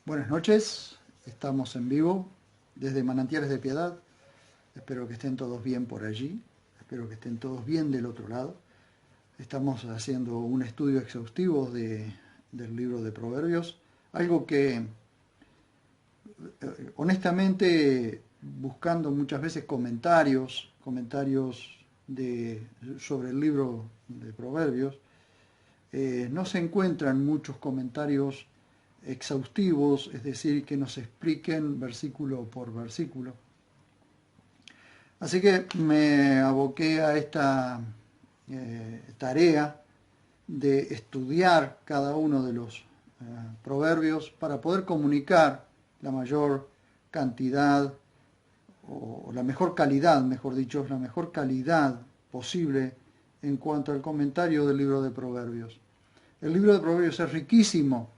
Buenas noches, estamos en vivo desde Manantiales de Piedad. Espero que estén todos bien por allí, espero que estén todos bien del otro lado. Estamos haciendo un estudio exhaustivo del libro de Proverbios, algo que honestamente buscando muchas veces comentarios sobre el libro de Proverbios, no se encuentran muchos comentarios exhaustivos, es decir, que nos expliquen versículo por versículo. Así que me aboqué a esta tarea de estudiar cada uno de los proverbios para poder comunicar la mayor cantidad o la mejor calidad, mejor dicho, la mejor calidad posible en cuanto al comentario del libro de Proverbios. El libro de Proverbios es riquísimo.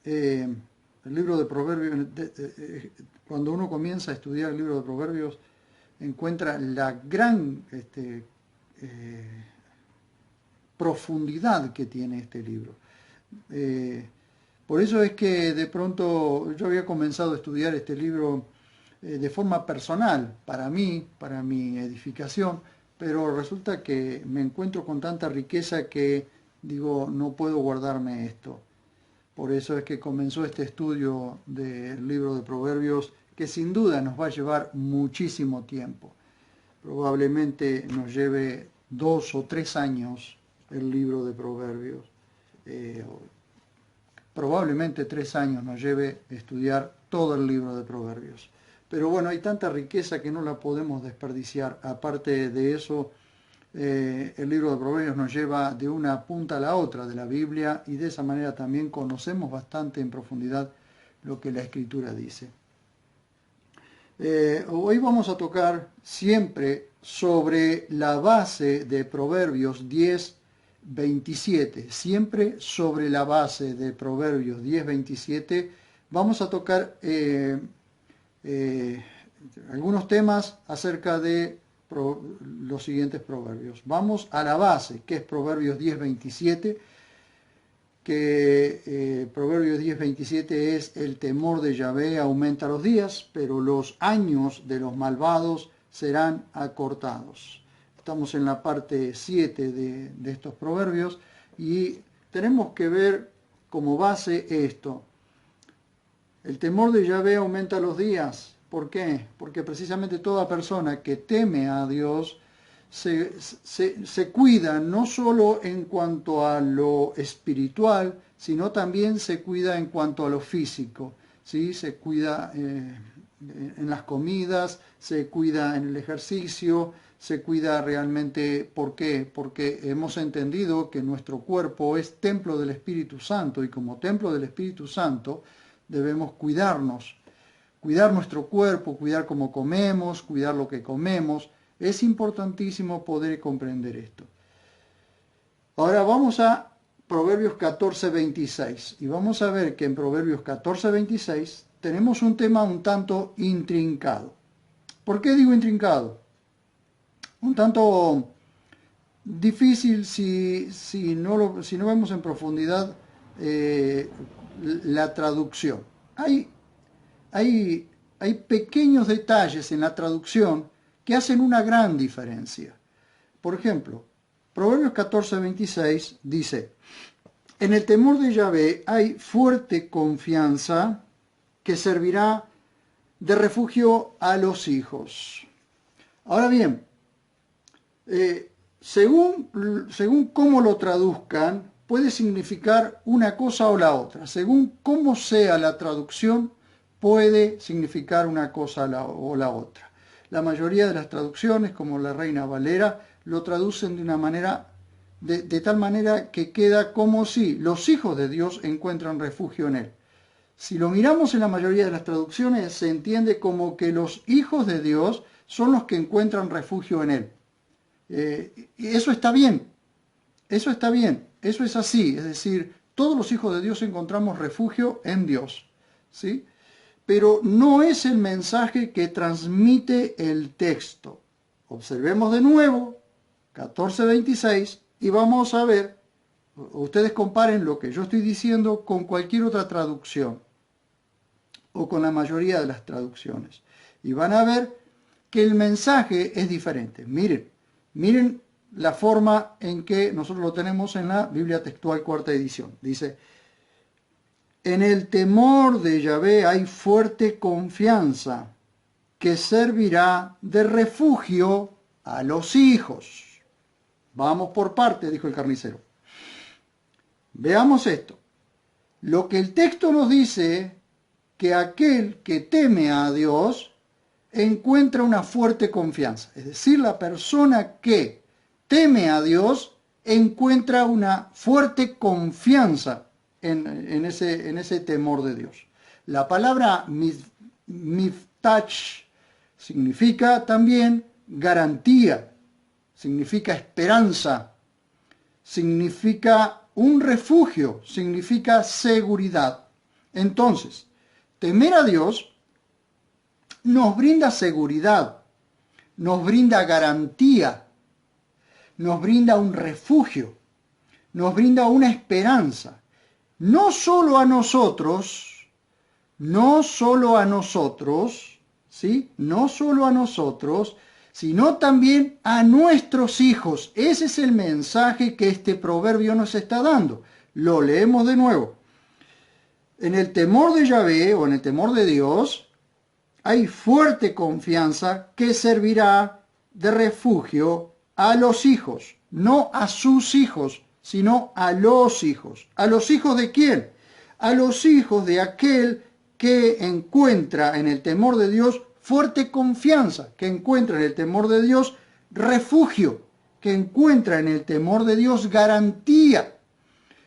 El libro de Proverbios, cuando uno comienza a estudiar el libro de Proverbios, encuentra la gran profundidad que tiene este libro. Por eso es que de pronto yo había comenzado a estudiar este libro de forma personal, para mí, para mi edificación, pero resulta que me encuentro con tanta riqueza que digo, no puedo guardarme esto. Por eso es que comenzó este estudio del libro de Proverbios, que sin duda nos va a llevar muchísimo tiempo. Probablemente nos lleve 2 o 3 años el libro de Proverbios. Probablemente 3 años nos lleve estudiar todo el libro de Proverbios. Pero bueno, hay tanta riqueza que no la podemos desperdiciar. Aparte de eso, el libro de Proverbios nos lleva de una punta a la otra de la Biblia y de esa manera también conocemos bastante en profundidad lo que la Escritura dice. Hoy vamos a tocar siempre sobre la base de Proverbios 10:27. Siempre sobre la base de Proverbios 10:27 vamos a tocar algunos temas acerca de los siguientes proverbios. Vamos a la base, que es Proverbios 10:27, que Proverbios 10:27 es: el temor de Yahvé aumenta los días, pero los años de los malvados serán acortados. Estamos en la parte 7 de estos proverbios y tenemos que ver como base esto. El temor de Yahvé aumenta los días. ¿Por qué? Porque precisamente toda persona que teme a Dios se cuida no solo en cuanto a lo espiritual, sino también se cuida en cuanto a lo físico, ¿sí? Se cuida en las comidas, se cuida en el ejercicio, se cuida realmente. ¿Por qué? Porque hemos entendido que nuestro cuerpo es templo del Espíritu Santo y como templo del Espíritu Santo debemos cuidarnos. Cuidar nuestro cuerpo, cuidar cómo comemos, cuidar lo que comemos. Es importantísimo poder comprender esto. Ahora vamos a Proverbios 14:26 y vamos a ver que en Proverbios 14:26 tenemos un tema un tanto intrincado. ¿Por qué digo intrincado? Un tanto difícil si no vemos en profundidad la traducción. Hay pequeños detalles en la traducción que hacen una gran diferencia. Por ejemplo, Proverbios 14:26 dice: en el temor de Yahvé hay fuerte confianza que servirá de refugio a los hijos. Ahora bien, según cómo lo traduzcan, puede significar una cosa o la otra. Según cómo sea la traducción, puede significar una cosa o la otra. La mayoría de las traducciones, como la Reina Valera, lo traducen de una manera, de tal manera que queda como si los hijos de Dios encuentran refugio en Él. Si lo miramos en la mayoría de las traducciones, se entiende como que los hijos de Dios son los que encuentran refugio en Él. Y eso está bien, eso está bien, eso es así. Es decir, todos los hijos de Dios encontramos refugio en Dios, ¿sí? Pero no es el mensaje que transmite el texto. Observemos de nuevo 14:26 y vamos a ver, ustedes comparen lo que yo estoy diciendo con cualquier otra traducción. o con la mayoría de las traducciones. Y van a ver que el mensaje es diferente. Miren la forma en que nosotros lo tenemos en la Biblia Textual Cuarta Edición. Dice: en el temor de Yahvé hay fuerte confianza que servirá de refugio a los hijos. Vamos por parte, dijo el carnicero. Veamos esto. Lo que el texto nos dice, que aquel que teme a Dios encuentra una fuerte confianza. Es decir, la persona que teme a Dios encuentra una fuerte confianza en ese temor de Dios. La palabra miftach significa también garantía, significa esperanza, significa un refugio, significa seguridad. Entonces, temer a Dios nos brinda seguridad, nos brinda garantía, nos brinda un refugio, nos brinda una esperanza. No solo a nosotros, ¿sí? No solo a nosotros, sino también a nuestros hijos. Ese es el mensaje que este proverbio nos está dando. Lo leemos de nuevo. En el temor de Yahvé, o en el temor de Dios, hay fuerte confianza que servirá de refugio a los hijos. No a sus hijos, sino a los hijos. ¿A los hijos de quién? A los hijos de aquel que encuentra en el temor de Dios fuerte confianza, que encuentra en el temor de Dios refugio, que encuentra en el temor de Dios garantía.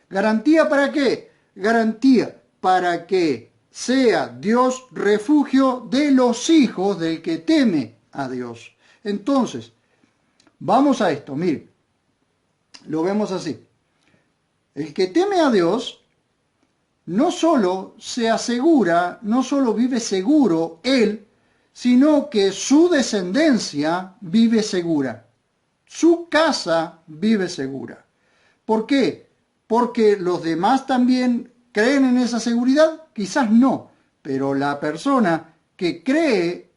¿Garantía para qué? Garantía para que sea Dios refugio de los hijos del que teme a Dios. Entonces, vamos a esto, miren, lo vemos así. El que teme a Dios no solo se asegura, no solo vive seguro él, sino que su descendencia vive segura. Su casa vive segura. ¿Por qué? ¿Porque los demás también creen en esa seguridad? Quizás no, pero la persona que cree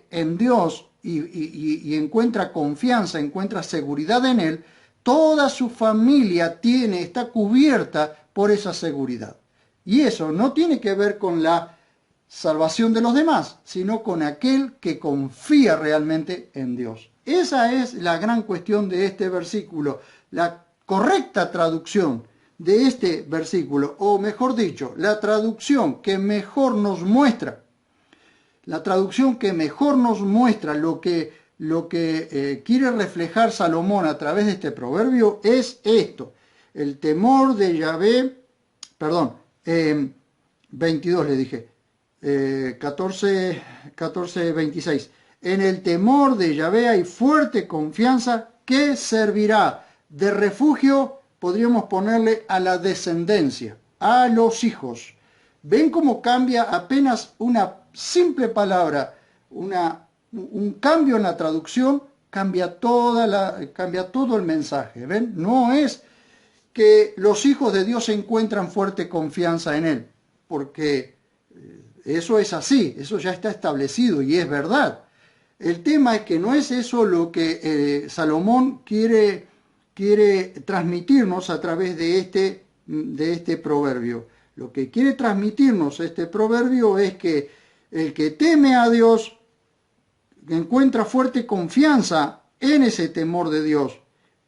en Dios y encuentra confianza, encuentra seguridad en Él, toda su familia está cubierta por esa seguridad. Y eso no tiene que ver con la salvación de los demás, sino con aquel que confía realmente en Dios. Esa es la gran cuestión de este versículo. La correcta traducción de este versículo, o mejor dicho, la traducción que mejor nos muestra, lo que quiere reflejar Salomón a través de este proverbio es esto: el temor de Yahvé, 22 le dije, 14, 26. En el temor de Yahvé hay fuerte confianza que servirá de refugio, podríamos ponerle, a la descendencia, a los hijos. ¿Ven cómo cambia apenas una simple palabra, un cambio en la traducción? Cambia todo el mensaje. ¿Ven? No es que los hijos de Dios encuentran fuerte confianza en Él, porque eso es así, eso ya está establecido y es verdad. El tema es que no es eso lo que Salomón quiere transmitirnos a través de este proverbio. Lo que quiere transmitirnos este proverbio es que el que teme a Dios encuentra fuerte confianza en ese temor de Dios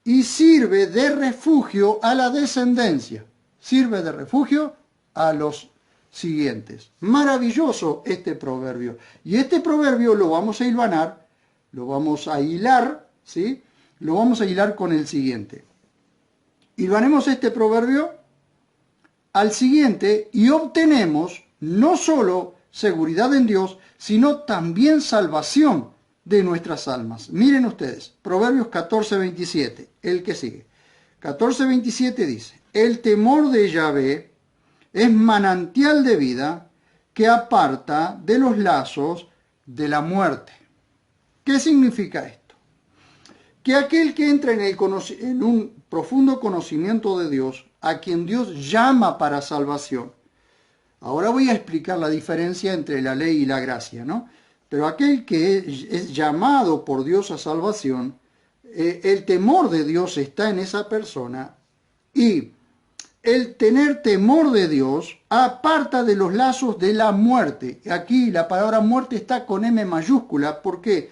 y sirve de refugio a la descendencia, sirve de refugio a los siguientes. Maravilloso este proverbio. Y este proverbio lo vamos a hilvanar, lo vamos a hilar, ¿sí? Lo vamos a hilar con el siguiente. Hilvanemos este proverbio al siguiente y obtenemos no solo seguridad en Dios, sino también salvación de nuestras almas. Miren ustedes, Proverbios 14:27, el que sigue. 14:27 dice: el temor de Yahvé es manantial de vida que aparta de los lazos de la muerte. ¿Qué significa esto? Que aquel que entra en un profundo conocimiento de Dios, a quien Dios llama para salvación, Ahora voy a explicar la diferencia entre la ley y la gracia, ¿no? Pero aquel que es llamado por Dios a salvación, el temor de Dios está en esa persona y el tener temor de Dios aparta de los lazos de la muerte. Aquí la palabra muerte está con M mayúscula. ¿Por qué?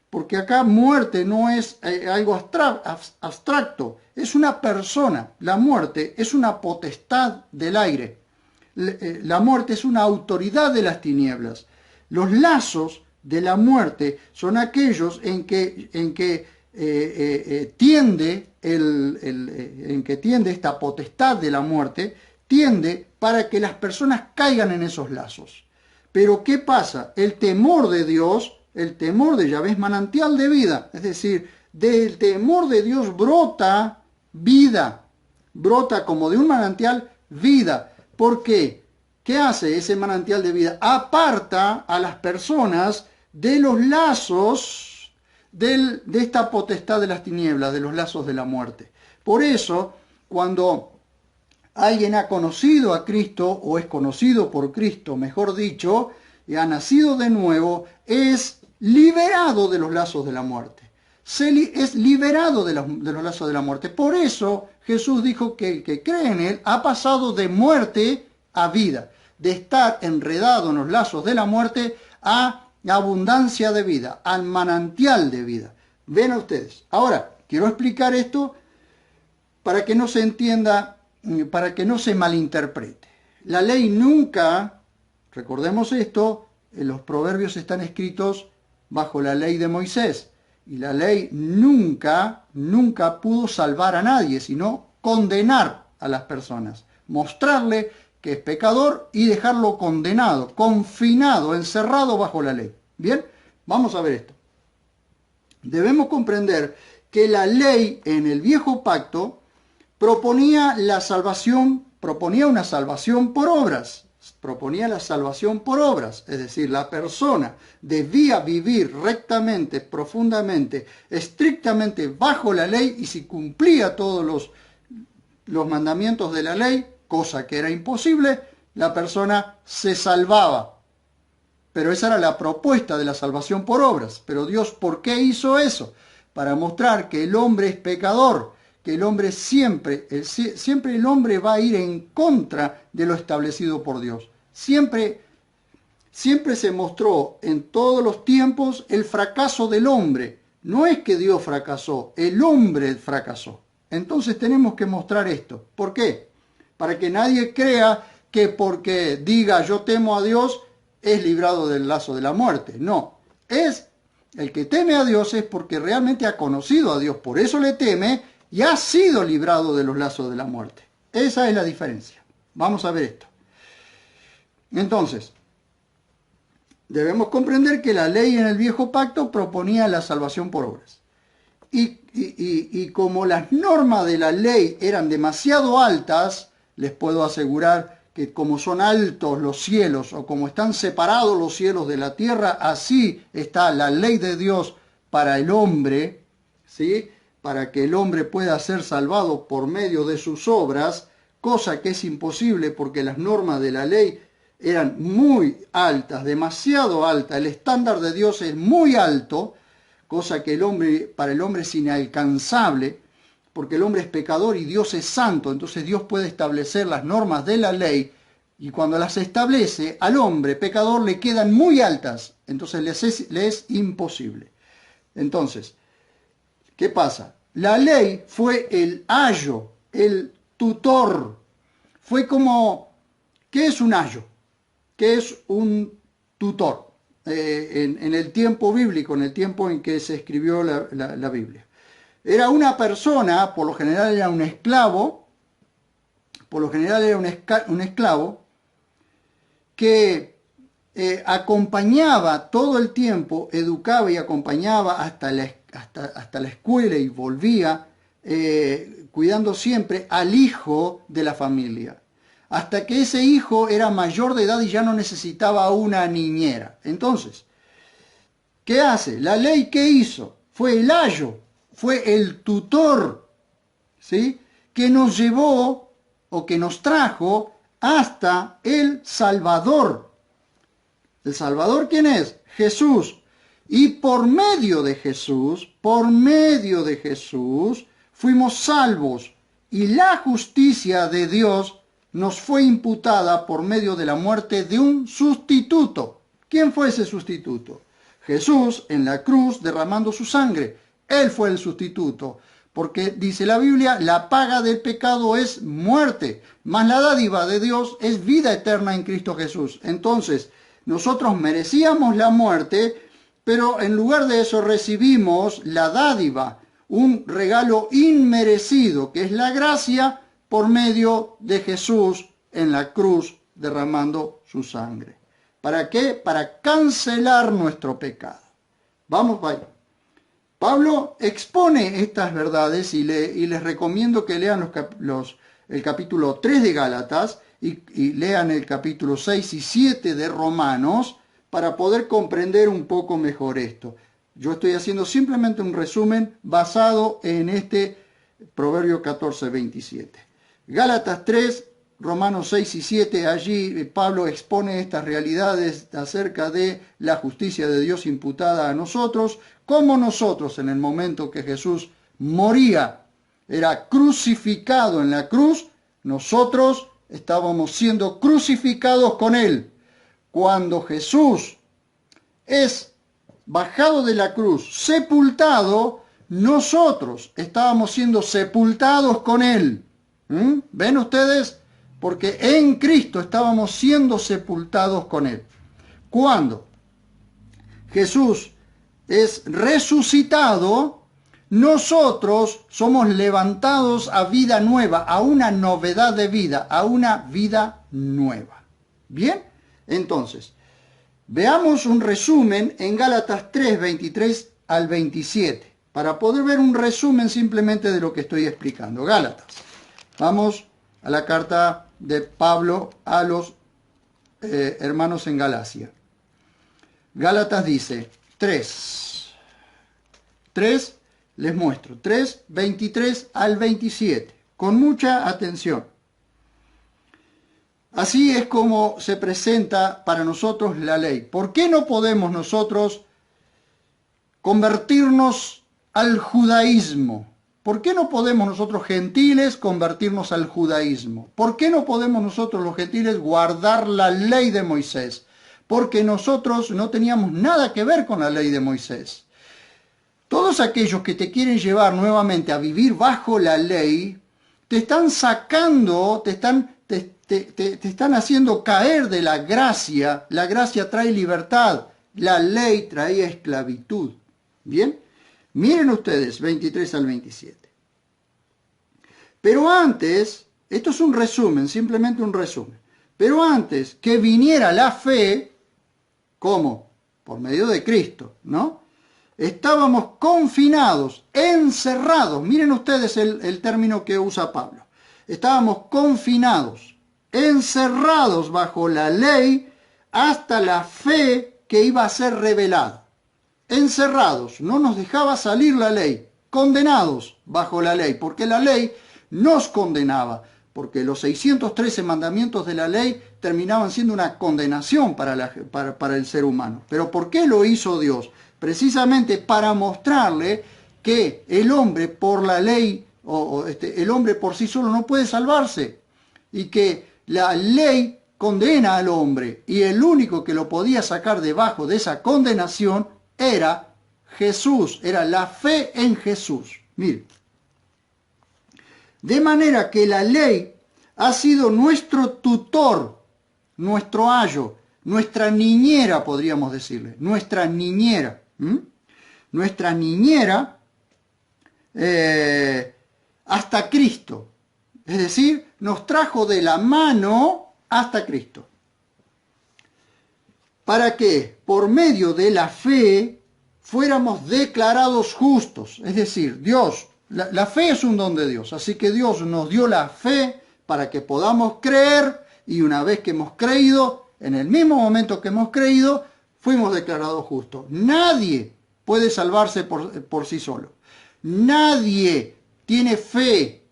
Porque acá muerte no es algo abstracto, es una persona. La muerte es una potestad del aire. La muerte es una autoridad de las tinieblas. Los lazos de la muerte son aquellos en que tiende esta potestad de la muerte, tiende para que las personas caigan en esos lazos. Pero ¿qué pasa? El temor de Dios, el temor de Yahvé es manantial de vida, es decir, del temor de Dios brota vida, brota como de un manantial vida. ¿Por qué? ¿Qué hace ese manantial de vida? Aparta a las personas de los lazos de esta potestad de las tinieblas, de los lazos de la muerte. Por eso, cuando alguien ha conocido a Cristo, o es conocido por Cristo, mejor dicho, y ha nacido de nuevo, es liberado de los lazos de la muerte. Es liberado de los lazos de la muerte. Por eso Jesús dijo que el que cree en Él ha pasado de muerte a vida, de estar enredado en los lazos de la muerte a abundancia de vida, al manantial de vida. Ven ustedes. Ahora, quiero explicar esto para que no se entienda, para que no se malinterprete. La ley nunca, recordemos esto, los proverbios están escritos bajo la ley de Moisés, y la ley nunca pudo salvar a nadie, sino condenar a las personas, mostrarle que es pecador y dejarlo condenado, confinado, encerrado bajo la ley. Bien, vamos a ver esto. Debemos comprender que la ley en el viejo pacto proponía una salvación por obras. Proponía la salvación por obras, es decir, la persona debía vivir rectamente, profundamente, estrictamente bajo la ley, y si cumplía todos los mandamientos de la ley, cosa que era imposible, la persona se salvaba. Pero esa era la propuesta de la salvación por obras. Pero Dios, ¿por qué hizo eso? Para mostrar que el hombre es pecador, que el hombre siempre el hombre va a ir en contra de lo establecido por Dios. Siempre se mostró en todos los tiempos el fracaso del hombre. No es que Dios fracasó, el hombre fracasó. Entonces tenemos que mostrar esto. ¿Por qué? Para que nadie crea que porque diga yo temo a Dios es librado del lazo de la muerte. No, el que teme a Dios es porque realmente ha conocido a Dios, por eso le teme y ha sido librado de los lazos de la muerte. Esa es la diferencia. Vamos a ver esto. Entonces, debemos comprender que la ley en el viejo pacto proponía la salvación por obras. Y como las normas de la ley eran demasiado altas, les puedo asegurar que como son altos los cielos, o como están separados los cielos de la tierra, así está la ley de Dios para el hombre, ¿sí? Para que el hombre pueda ser salvado por medio de sus obras, cosa que es imposible porque las normas de la ley eran muy altas, demasiado altas. El estándar de Dios es muy alto, cosa que para el hombre es inalcanzable, porque el hombre es pecador y Dios es santo. Entonces Dios puede establecer las normas de la ley, y cuando las establece al hombre pecador le quedan muy altas, entonces le es imposible. Entonces, ¿qué pasa? La ley fue el ayo, el tutor. Fue como, ¿qué es un ayo? ¿Qué es un tutor? En el tiempo bíblico, en el tiempo en que se escribió la Biblia. Era una persona, por lo general era un esclavo, un esclavo que acompañaba todo el tiempo, educaba y acompañaba hasta la escuela y volvía, cuidando siempre al hijo de la familia, hasta que ese hijo era mayor de edad y ya no necesitaba una niñera. Entonces, ¿qué hace? La ley, ¿qué hizo? Fue el ayo, fue el tutor, ¿sí? Que nos llevó o que nos trajo hasta el Salvador. ¿El Salvador quién es? Jesús. Y por medio de Jesús, fuimos salvos. Y la justicia de Dios nos fue imputada por medio de la muerte de un sustituto. ¿Quién fue ese sustituto? Jesús en la cruz derramando su sangre. Él fue el sustituto. Porque dice la Biblia, la paga del pecado es muerte, mas la dádiva de Dios es vida eterna en Cristo Jesús. Entonces, nosotros merecíamos la muerte, pero en lugar de eso recibimos la dádiva, un regalo inmerecido, que es la gracia por medio de Jesús en la cruz derramando su sangre. ¿Para qué? Para cancelar nuestro pecado. Vamos, vaya. Pablo expone estas verdades y les recomiendo que lean el capítulo 3 de Gálatas y lean el capítulo 6 y 7 de Romanos para poder comprender un poco mejor esto. Yo estoy haciendo simplemente un resumen basado en este Proverbio 14:27. Gálatas 3, Romanos 6 y 7, allí Pablo expone estas realidades acerca de la justicia de Dios imputada a nosotros, como nosotros en el momento que Jesús moría, era crucificado en la cruz, nosotros estábamos siendo crucificados con Él. Cuando Jesús es bajado de la cruz, sepultado, nosotros estábamos siendo sepultados con Él. ¿Ven ustedes? Porque en Cristo estábamos siendo sepultados con Él. Cuando Jesús es resucitado, nosotros somos levantados a vida nueva, a una novedad de vida, a una vida nueva. ¿Bien? Entonces, veamos un resumen en Gálatas 3, 23 al 27, para poder ver un resumen simplemente de lo que estoy explicando. Gálatas. Vamos a la carta de Pablo a los hermanos en Galacia. Gálatas dice 3, les muestro, 3, 23 al 27, con mucha atención. Así es como se presenta para nosotros la ley. ¿Por qué no podemos nosotros convertirnos al judaísmo? ¿Por qué no podemos nosotros gentiles convertirnos al judaísmo? ¿Por qué no podemos nosotros los gentiles guardar la ley de Moisés? Porque nosotros no teníamos nada que ver con la ley de Moisés. Todos aquellos que te quieren llevar nuevamente a vivir bajo la ley, te están sacando, te están haciendo caer de la gracia. La gracia trae libertad, la ley traía esclavitud. ¿Bien? Miren ustedes, 23 al 27. Pero antes, esto es un resumen, simplemente un resumen. Pero antes que viniera la fe, ¿cómo? Por medio de Cristo, ¿no? Estábamos confinados, encerrados. Miren ustedes el término que usa Pablo. Estábamos confinados, encerrados bajo la ley hasta la fe que iba a ser revelada. Encerrados, no nos dejaba salir la ley, condenados bajo la ley, porque la ley nos condenaba, porque los 613 mandamientos de la ley terminaban siendo una condenación para el ser humano. ¿Pero por qué lo hizo Dios? Precisamente para mostrarle que el hombre por la ley, el hombre por sí solo no puede salvarse, y que la ley condena al hombre, y el único que lo podía sacar debajo de esa condenación era Jesús, era la fe en Jesús. Mire, de manera que la ley ha sido nuestro tutor, nuestro ayo, nuestra niñera, podríamos decirle, nuestra niñera. Nuestra niñera hasta Cristo. Es decir, nos trajo de la mano hasta Cristo. ¿Para que por medio de la fe fuéramos declarados justos? Es decir, Dios, la fe es un don de Dios, así que Dios nos dio la fe para que podamos creer, y una vez que hemos creído, en el mismo momento que hemos creído, fuimos declarados justos. Nadie puede salvarse por sí solo. Nadie tiene fe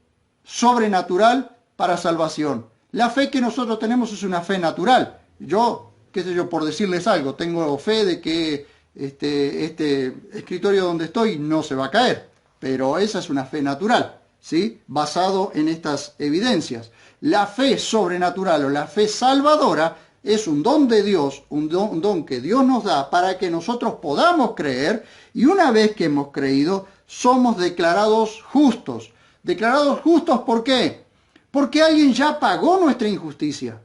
sobrenatural para salvación. La fe que nosotros tenemos es una fe natural. Yo, qué sé yo, por decirles algo, tengo fe de que este escritorio donde estoy no se va a caer, pero esa es una fe natural, ¿sí? Basado en estas evidencias. La fe sobrenatural o la fe salvadora es un don de Dios, un don que Dios nos da para que nosotros podamos creer, y una vez que hemos creído, somos declarados justos. Declarados justos, ¿por qué? Porque alguien ya pagó nuestra injusticia.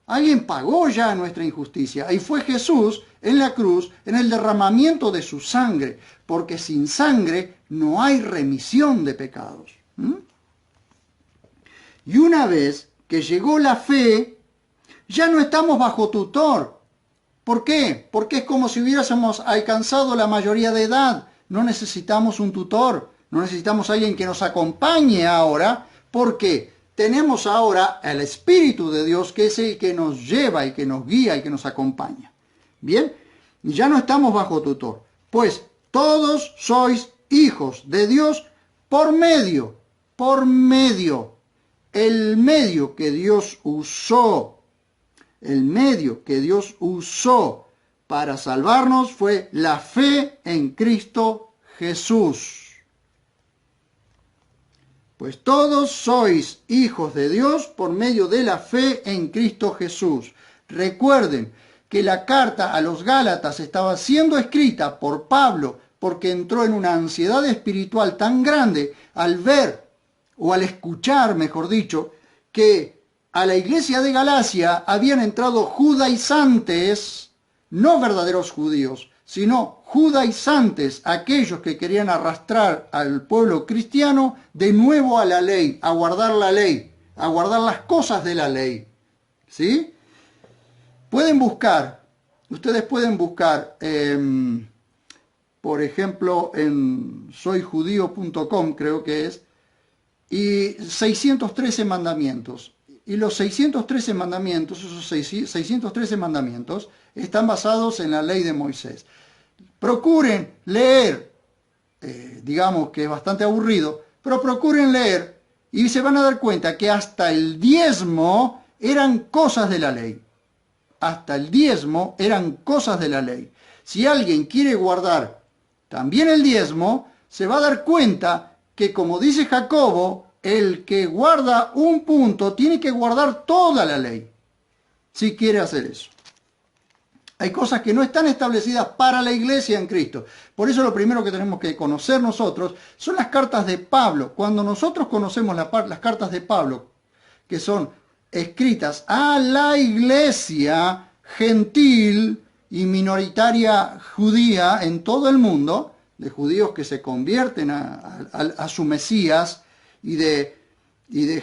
Alguien pagó ya nuestra injusticia. Y fue Jesús en la cruz, en el derramamiento de su sangre. Porque sin sangre no hay remisión de pecados. Y una vez que llegó la fe, ya no estamos bajo tutor. ¿Por qué? Porque es como si hubiésemos alcanzado la mayoría de edad. No necesitamos un tutor. No necesitamos a alguien que nos acompañe ahora. Porque tenemos ahora al Espíritu de Dios, que es el que nos lleva y que nos guía y que nos acompaña. Bien, ya no estamos bajo tutor. Pues todos sois hijos de Dios por medio. El medio que Dios usó. El medio que Dios usó para salvarnos fue la fe en Cristo Jesús. Pues todos sois hijos de Dios por medio de la fe en Cristo Jesús. Recuerden que la carta a los Gálatas estaba siendo escrita por Pablo porque entró en una ansiedad espiritual tan grande al ver, o al escuchar, mejor dicho, que a la iglesia de Galacia habían entrado judaizantes, no verdaderos judíos, sino judaizantes, aquellos que querían arrastrar al pueblo cristiano de nuevo a la ley, a guardar la ley, a guardar las cosas de la ley. ¿Sí? Ustedes pueden buscar, por ejemplo, en soyjudío.com, creo que es, y 613 mandamientos. Y los 613 mandamientos, esos 613 mandamientos, están basados en la ley de Moisés. Procuren leer, digamos que es bastante aburrido, pero procuren leer y se van a dar cuenta que hasta el diezmo eran cosas de la ley. Hasta el diezmo eran cosas de la ley. Si alguien quiere guardar también el diezmo, se va a dar cuenta que, como dice Jacobo, el que guarda un punto tiene que guardar toda la ley, si quiere hacer eso. Hay cosas que no están establecidas para la iglesia en Cristo. Por eso lo primero que tenemos que conocer nosotros son las cartas de Pablo. Cuando nosotros conocemos las cartas de Pablo, que son escritas a la iglesia gentil y minoritaria judía en todo el mundo, de judíos que se convierten a su Mesías, y de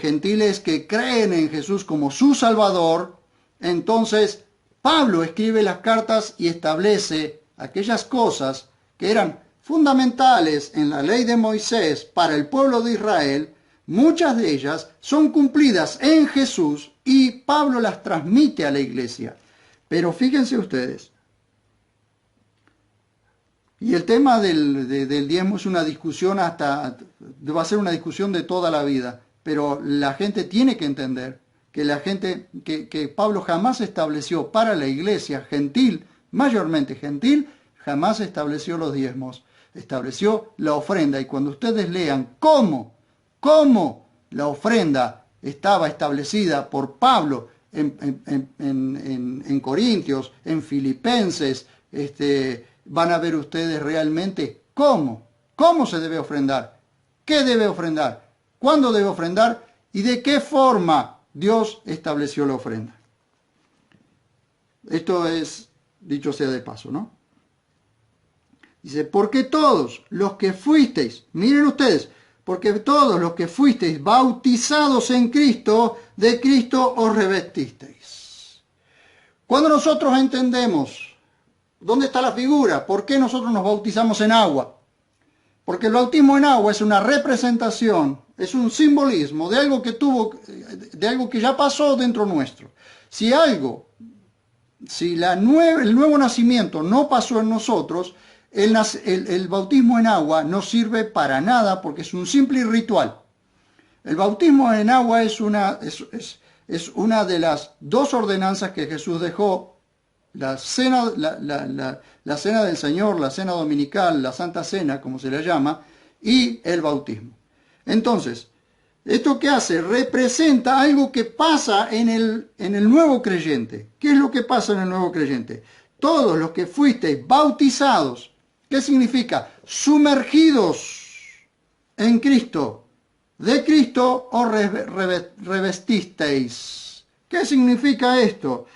gentiles que creen en Jesús como su Salvador, entonces Pablo escribe las cartas y establece aquellas cosas que eran fundamentales en la ley de Moisés para el pueblo de Israel. Muchas de ellas son cumplidas en Jesús y Pablo las transmite a la iglesia. Pero fíjense ustedes, y el tema del diezmo es una discusión va a ser una discusión de toda la vida, pero la gente tiene que entender que Pablo jamás estableció para la iglesia gentil, mayormente gentil, jamás estableció los diezmos, estableció la ofrenda. Y cuando ustedes lean cómo la ofrenda estaba establecida por Pablo en Corintios, en Filipenses, van a ver ustedes realmente cómo se debe ofrendar, qué debe ofrendar, cuándo debe ofrendar y de qué forma Dios estableció la ofrenda. Esto es, dicho sea de paso, ¿no? Dice, porque todos los que fuisteis, miren ustedes, porque todos los que fuisteis bautizados en Cristo, de Cristo os revestisteis. Cuando nosotros entendemos ¿dónde está la figura? ¿Por qué nosotros nos bautizamos en agua? Porque el bautismo en agua es una representación, es un simbolismo de algo que ya pasó dentro nuestro. Si el nuevo nacimiento no pasó en nosotros, el bautismo en agua no sirve para nada porque es un simple ritual. El bautismo en agua es una de las dos ordenanzas que Jesús dejó: la cena, la cena del Señor, la cena dominical, la Santa Cena, como se le llama, y el bautismo. Entonces, ¿esto qué hace? Representa algo que pasa en el nuevo creyente. ¿Qué es lo que pasa en el nuevo creyente? Todos los que fuisteis bautizados, ¿qué significa? Sumergidos en Cristo. De Cristo os revestisteis. ¿Qué significa esto?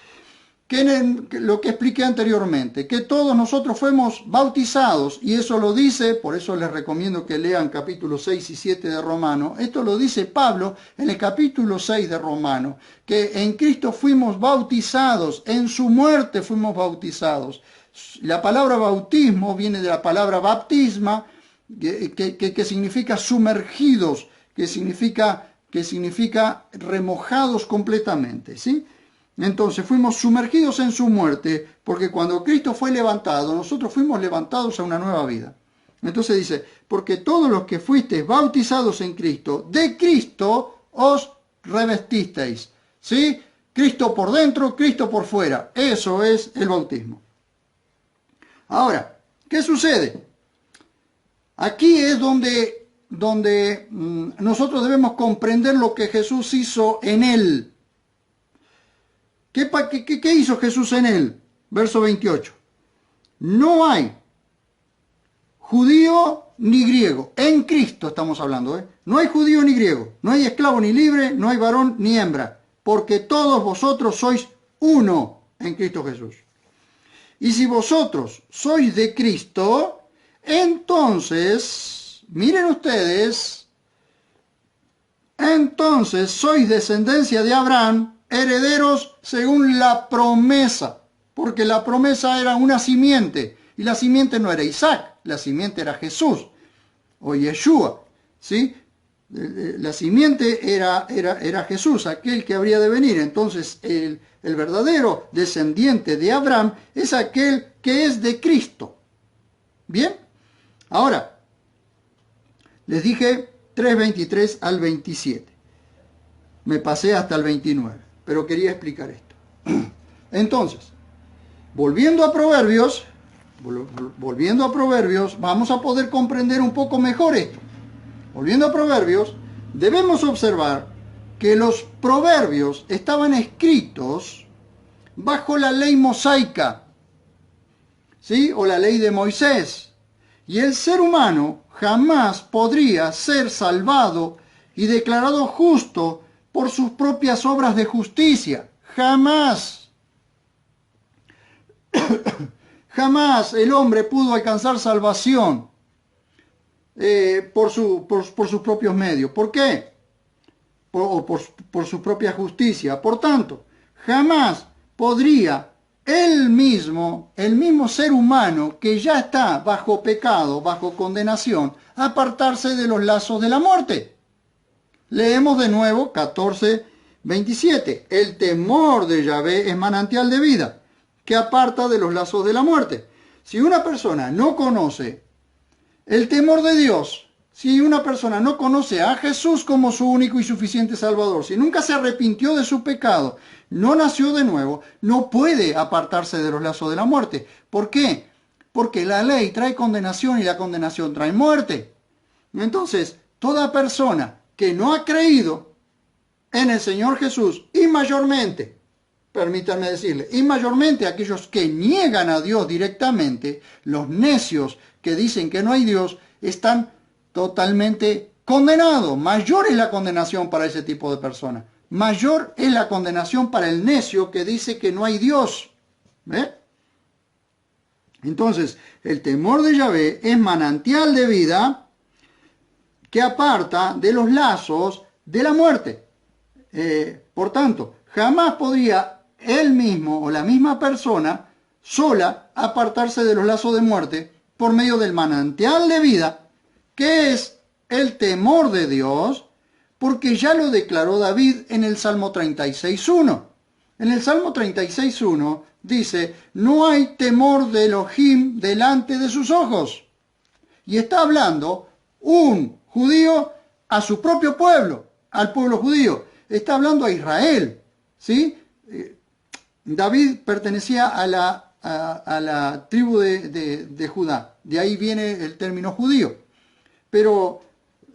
Lo que expliqué anteriormente, que todos nosotros fuimos bautizados, y eso lo dice, por eso les recomiendo que lean capítulos 6 y 7 de Romano. Esto lo dice Pablo en el capítulo 6 de Romano, que en Cristo fuimos bautizados, en su muerte fuimos bautizados. La palabra bautismo viene de la palabra baptisma, que significa sumergidos, que significa remojados completamente, ¿sí? Entonces fuimos sumergidos en su muerte, porque cuando Cristo fue levantado, nosotros fuimos levantados a una nueva vida. Entonces dice, porque todos los que fuisteis bautizados en Cristo, de Cristo os revestisteis. ¿Sí? Cristo por dentro, Cristo por fuera. Eso es el bautismo. Ahora, ¿qué sucede? Aquí es donde nosotros debemos comprender lo que Jesús hizo en él. ¿Qué hizo Jesús en él? Verso 28. No hay judío ni griego. En Cristo estamos hablando, ¿eh? No hay judío ni griego. No hay esclavo ni libre. No hay varón ni hembra. Porque todos vosotros sois uno en Cristo Jesús. Y si vosotros sois de Cristo, entonces, miren ustedes, entonces sois descendencia de Abraham, herederos según la promesa, porque la promesa era una simiente, y la simiente no era Isaac, la simiente era Jesús, o Yeshua, ¿sí? La simiente era Jesús, aquel que habría de venir. Entonces el verdadero descendiente de Abraham es aquel que es de Cristo. ¿Bien? Ahora, les dije 3:23 al 27. Me pasé hasta el 29. Pero quería explicar esto. Entonces, volviendo a Proverbios, vamos a poder comprender un poco mejor esto. Volviendo a Proverbios, debemos observar que los proverbios estaban escritos bajo la ley mosaica, ¿sí? O la ley de Moisés. Y el ser humano jamás podría ser salvado y declarado justo por sus propias obras de justicia. Jamás. Jamás el hombre pudo alcanzar salvación por sus propios medios. ¿Por qué? Por su propia justicia. Por tanto, jamás podría el mismo ser humano que ya está bajo pecado, bajo condenación, apartarse de los lazos de la muerte. Leemos de nuevo 14:27. El temor de Yahvé es manantial de vida, que aparta de los lazos de la muerte. Si una persona no conoce el temor de Dios, si una persona no conoce a Jesús como su único y suficiente Salvador, si nunca se arrepintió de su pecado, no nació de nuevo, no puede apartarse de los lazos de la muerte. ¿Por qué? Porque la ley trae condenación y la condenación trae muerte. Entonces, toda persona que no ha creído en el Señor Jesús, y mayormente, permítanme decirle, y mayormente aquellos que niegan a Dios directamente, los necios que dicen que no hay Dios, están totalmente condenados. Mayor es la condenación para ese tipo de personas. Mayor es la condenación para el necio que dice que no hay Dios. ¿Ve? Entonces, el temor de Yahvé es manantial de vida que aparta de los lazos de la muerte. Por tanto, jamás podría él mismo o la misma persona sola apartarse de los lazos de muerte por medio del manantial de vida, que es el temor de Dios, porque ya lo declaró David en el Salmo 36:1. En el Salmo 36:1 dice, no hay temor de Elohim delante de sus ojos. Y está hablando un judío a su propio pueblo. al pueblo judío, está hablando a Israel, ¿sí? David pertenecía a la tribu de Judá, de ahí viene el término judío, pero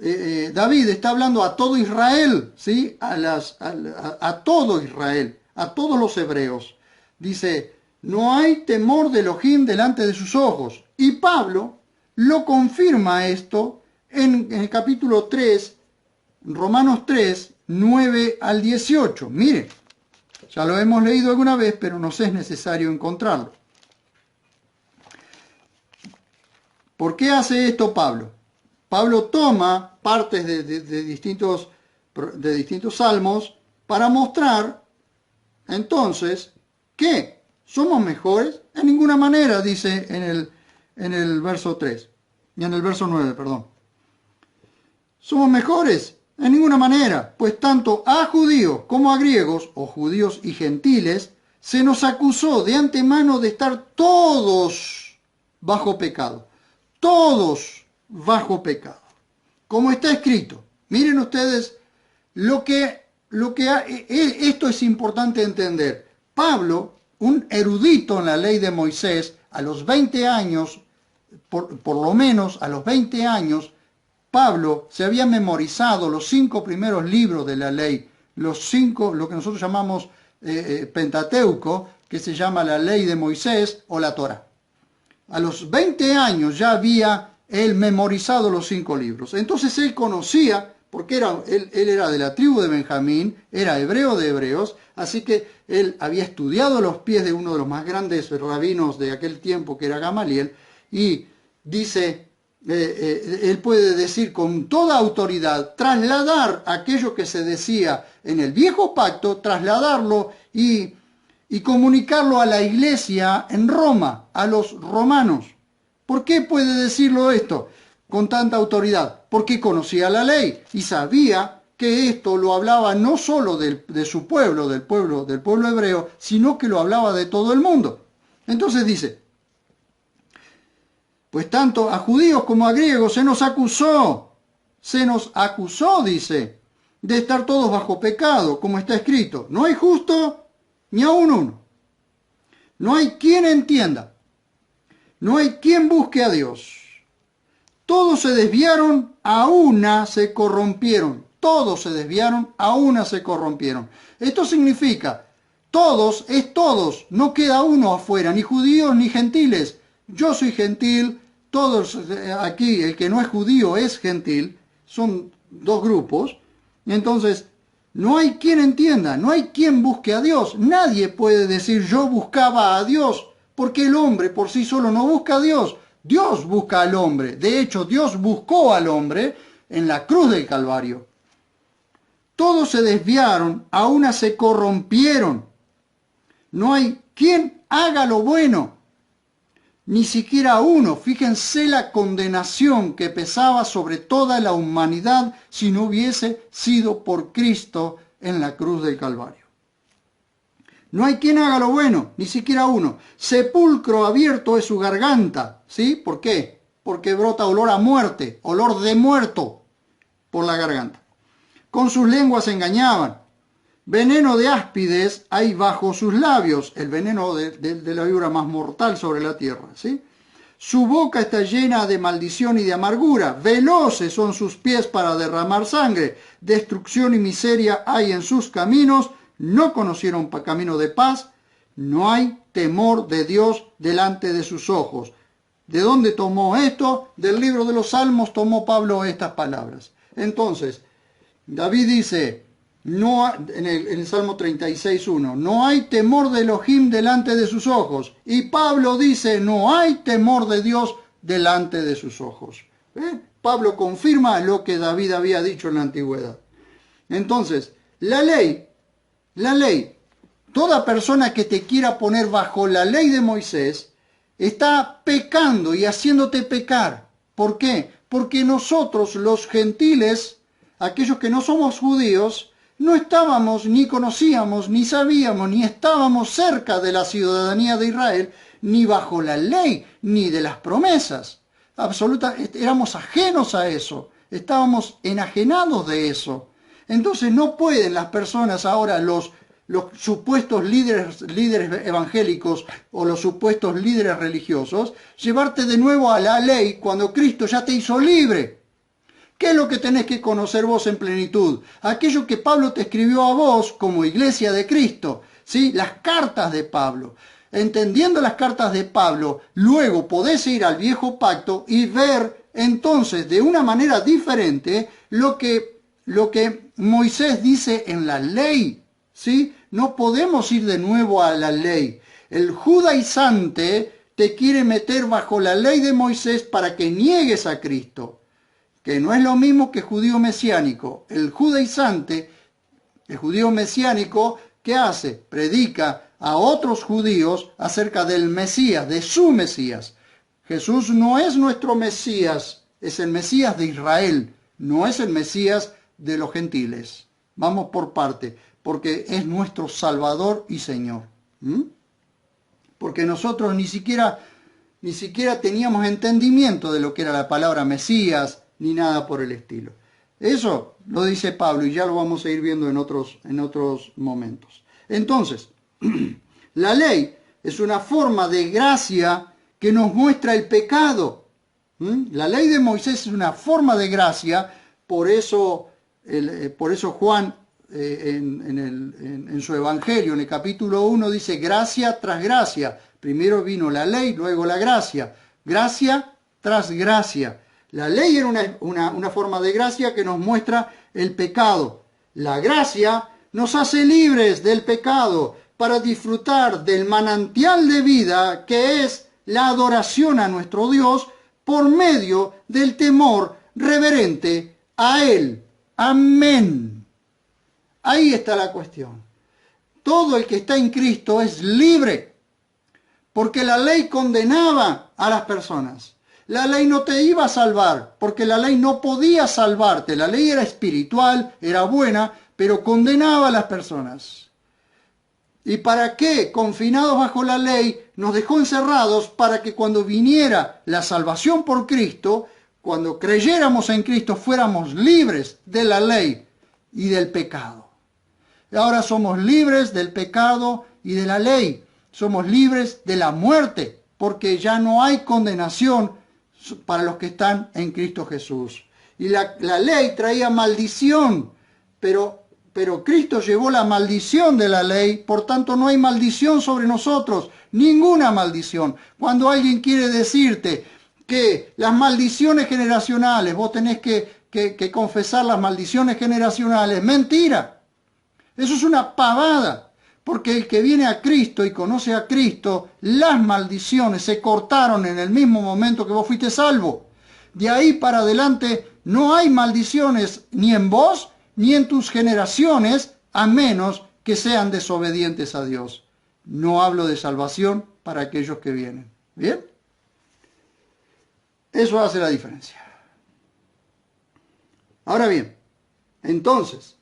David está hablando a todo Israel, ¿sí? A todo Israel, a todos los hebreos. Dice, no hay temor de Elohim delante de sus ojos. Y Pablo lo confirma esto en el capítulo 3, Romanos 3, 9 al 18. Mire, ya lo hemos leído alguna vez, pero nos es necesario encontrarlo. ¿Por qué hace esto Pablo? Pablo toma partes de distintos salmos para mostrar entonces que somos mejores en ninguna manera, dice en el verso 3, y en el verso 9, perdón. Somos mejores en ninguna manera, pues tanto a judíos como a griegos, o judíos y gentiles, se nos acusó de antemano de estar todos bajo pecado. Todos bajo pecado. Como está escrito. Miren ustedes esto es importante entender. Pablo, un erudito en la ley de Moisés, a los 20 años, por lo menos a los 20 años, Pablo se había memorizado los 5 primeros libros de la ley, lo que nosotros llamamos Pentateuco, que se llama la ley de Moisés o la Torá. A los 20 años ya había él memorizado los 5 libros. Entonces él conocía, porque él era de la tribu de Benjamín, era hebreo de hebreos, así que él había estudiado a los pies de uno de los más grandes rabinos de aquel tiempo, que era Gamaliel, y dice, él puede decir con toda autoridad, trasladar aquello que se decía en el viejo pacto, trasladarlo y comunicarlo a la iglesia en Roma, a los romanos. ¿Por qué puede decirlo esto con tanta autoridad? Porque conocía la ley y sabía que esto lo hablaba no solo de su pueblo, del pueblo hebreo, sino que lo hablaba de todo el mundo. Entonces dice, pues tanto a judíos como a griegos se nos acusó, dice, de estar todos bajo pecado, como está escrito. No hay justo ni aun uno. No hay quien entienda. No hay quien busque a Dios. Todos se desviaron, a una se corrompieron. Todos se desviaron, a una se corrompieron. Esto significa, todos es todos. No queda uno afuera, ni judíos ni gentiles. Yo soy gentil, todos aquí, el que no es judío es gentil. Son 2 grupos. Entonces, no hay quien entienda, no hay quien busque a Dios. Nadie puede decir yo buscaba a Dios, porque el hombre por sí solo no busca a Dios. Dios busca al hombre. De hecho, Dios buscó al hombre en la cruz del Calvario. Todos se desviaron, a una se corrompieron. No hay quien haga lo bueno, ni siquiera uno. Fíjense la condenación que pesaba sobre toda la humanidad si no hubiese sido por Cristo en la cruz del Calvario. No hay quien haga lo bueno, ni siquiera uno. Sepulcro abierto es su garganta. ¿Sí? ¿Por qué? Porque brota olor a muerte, olor de muerto por la garganta. Con sus lenguas se engañaban. Veneno de áspides hay bajo sus labios, el veneno de la víbora más mortal sobre la tierra. ¿Sí? Su boca está llena de maldición y de amargura. Veloces son sus pies para derramar sangre. Destrucción y miseria hay en sus caminos. No conocieron camino de paz. No hay temor de Dios delante de sus ojos. ¿De dónde tomó esto? Del libro de los Salmos tomó Pablo estas palabras. Entonces, David dice, en el Salmo 36:1, no hay temor de Elohim delante de sus ojos. Y Pablo dice, no hay temor de Dios delante de sus ojos. Pablo confirma lo que David había dicho en la antigüedad. Entonces, la ley, toda persona que te quiera poner bajo la ley de Moisés, está pecando y haciéndote pecar. ¿Por qué? Porque nosotros, los gentiles, aquellos que no somos judíos, no estábamos, ni conocíamos, ni sabíamos, ni estábamos cerca de la ciudadanía de Israel, ni bajo la ley, ni de las promesas. Éramos ajenos a eso, estábamos enajenados de eso. Entonces no pueden las personas ahora, los supuestos líderes evangélicos o los supuestos líderes religiosos, llevarte de nuevo a la ley cuando Cristo ya te hizo libre. ¿Qué es lo que tenés que conocer vos en plenitud? Aquello que Pablo te escribió a vos como iglesia de Cristo, ¿sí? Las cartas de Pablo. Entendiendo las cartas de Pablo, luego podés ir al viejo pacto y ver entonces de una manera diferente lo que Moisés dice en la ley, ¿sí? No podemos ir de nuevo a la ley. El judaizante te quiere meter bajo la ley de Moisés para que niegues a Cristo, que no es lo mismo que judío mesiánico. El judaizante, el judío mesiánico, ¿qué hace? Predica a otros judíos acerca del Mesías, de su Mesías. Jesús no es nuestro Mesías, es el Mesías de Israel, no es el Mesías de los gentiles. Vamos por parte, porque es nuestro Salvador y Señor. Porque nosotros ni siquiera teníamos entendimiento de lo que era la palabra Mesías, ni nada por el estilo. Eso lo dice Pablo y ya lo vamos a ir viendo en otros momentos. Entonces, la ley es una forma de gracia que nos muestra el pecado. La ley de Moisés es una forma de gracia, por eso Juan en su Evangelio, en el capítulo 1, dice gracia tras gracia. Primero vino la ley, luego la gracia. Gracia tras gracia. La ley era una forma de gracia que nos muestra el pecado. La gracia nos hace libres del pecado para disfrutar del manantial de vida que es la adoración a nuestro Dios por medio del temor reverente a Él. Amén. Ahí está la cuestión. Todo el que está en Cristo es libre, porque la ley condenaba a las personas. La ley no te iba a salvar, porque la ley no podía salvarte. La ley era espiritual, era buena, pero condenaba a las personas. ¿Y para qué? Confinados bajo la ley, nos dejó encerrados para que cuando viniera la salvación por Cristo, cuando creyéramos en Cristo, fuéramos libres de la ley y del pecado. Y ahora somos libres del pecado y de la ley. Somos libres de la muerte, porque ya no hay condenación para los que están en Cristo Jesús. Y la ley traía maldición, pero Cristo llevó la maldición de la ley, por tanto no hay maldición sobre nosotros, ninguna maldición. Cuando alguien quiere decirte que las maldiciones generacionales, vos tenés que confesar las maldiciones generacionales, mentira. Eso es una pavada. Porque el que viene a Cristo y conoce a Cristo, las maldiciones se cortaron en el mismo momento que vos fuiste salvo. De ahí para adelante no hay maldiciones ni en vos ni en tus generaciones, a menos que sean desobedientes a Dios. No hablo de salvación para aquellos que vienen. ¿Bien? Eso hace la diferencia. Ahora bien, entonces,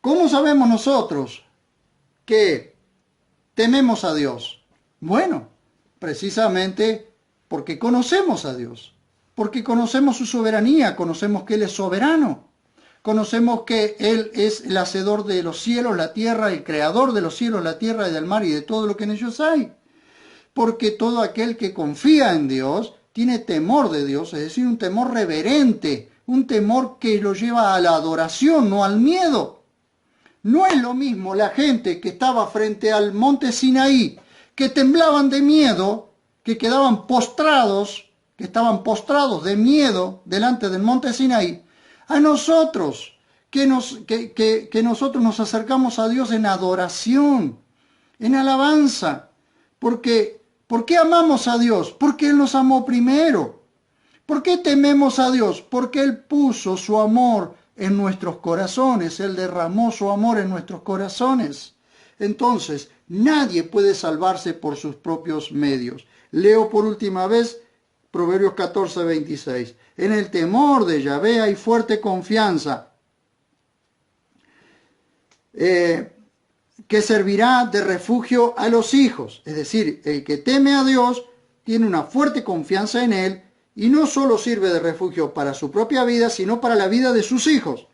¿cómo sabemos nosotros que tememos a Dios? Bueno, precisamente porque conocemos a Dios, porque conocemos su soberanía, conocemos que Él es soberano, conocemos que Él es el hacedor de los cielos, la tierra, el creador de los cielos, la tierra y del mar y de todo lo que en ellos hay. Porque todo aquel que confía en Dios tiene temor de Dios, es decir, un temor reverente, un temor que lo lleva a la adoración, no al miedo. No es lo mismo la gente que estaba frente al monte Sinaí, que temblaban de miedo, que quedaban postrados, que estaban postrados de miedo delante del monte Sinaí, a nosotros, que nosotros nos acercamos a Dios en adoración, en alabanza. ¿Por qué amamos a Dios? Porque Él nos amó primero. ¿Por qué tememos a Dios? Porque Él puso su amor en nuestros corazones, Él derramó su amor en nuestros corazones. Entonces, nadie puede salvarse por sus propios medios. Leo por última vez Proverbios 14:26. En el temor de Yahvé hay fuerte confianza, que servirá de refugio a los hijos. Es decir, el que teme a Dios tiene una fuerte confianza en Él, y no solo sirve de refugio para su propia vida, sino para la vida de sus hijos.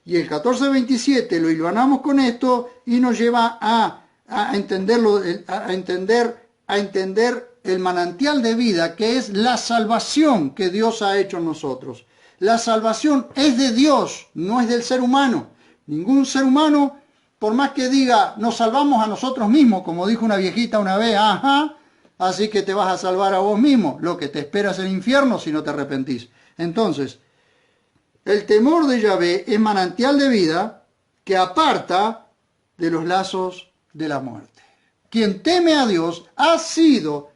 Y el 14:27 lo hilvanamos con esto y nos lleva a entenderlo, a entender el manantial de vida, que es la salvación que Dios ha hecho en nosotros. La salvación es de Dios, no es del ser humano. Ningún ser humano, por más que diga, nos salvamos a nosotros mismos, como dijo una viejita una vez, ajá, así que te vas a salvar a vos mismo. Lo que te espera es el infierno si no te arrepentís. Entonces, el temor de Yahvé es manantial de vida que aparta de los lazos de la muerte. Quien teme a Dios ha sido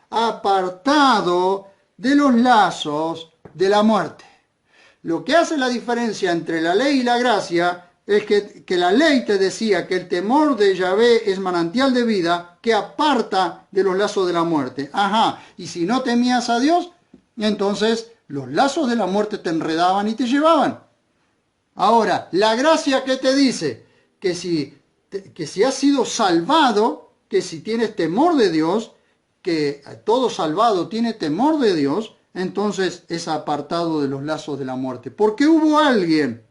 apartado de los lazos de la muerte. Lo que hace la diferencia entre la ley y la gracia es que la ley te decía que el temor de Yahvé es manantial de vida que aparta de los lazos de la muerte. Ajá, y si no temías a Dios, entonces los lazos de la muerte te enredaban y te llevaban. Ahora, la gracia que te dice que si has sido salvado, que si tienes temor de Dios, que todo salvado tiene temor de Dios, entonces es apartado de los lazos de la muerte. Porque hubo alguien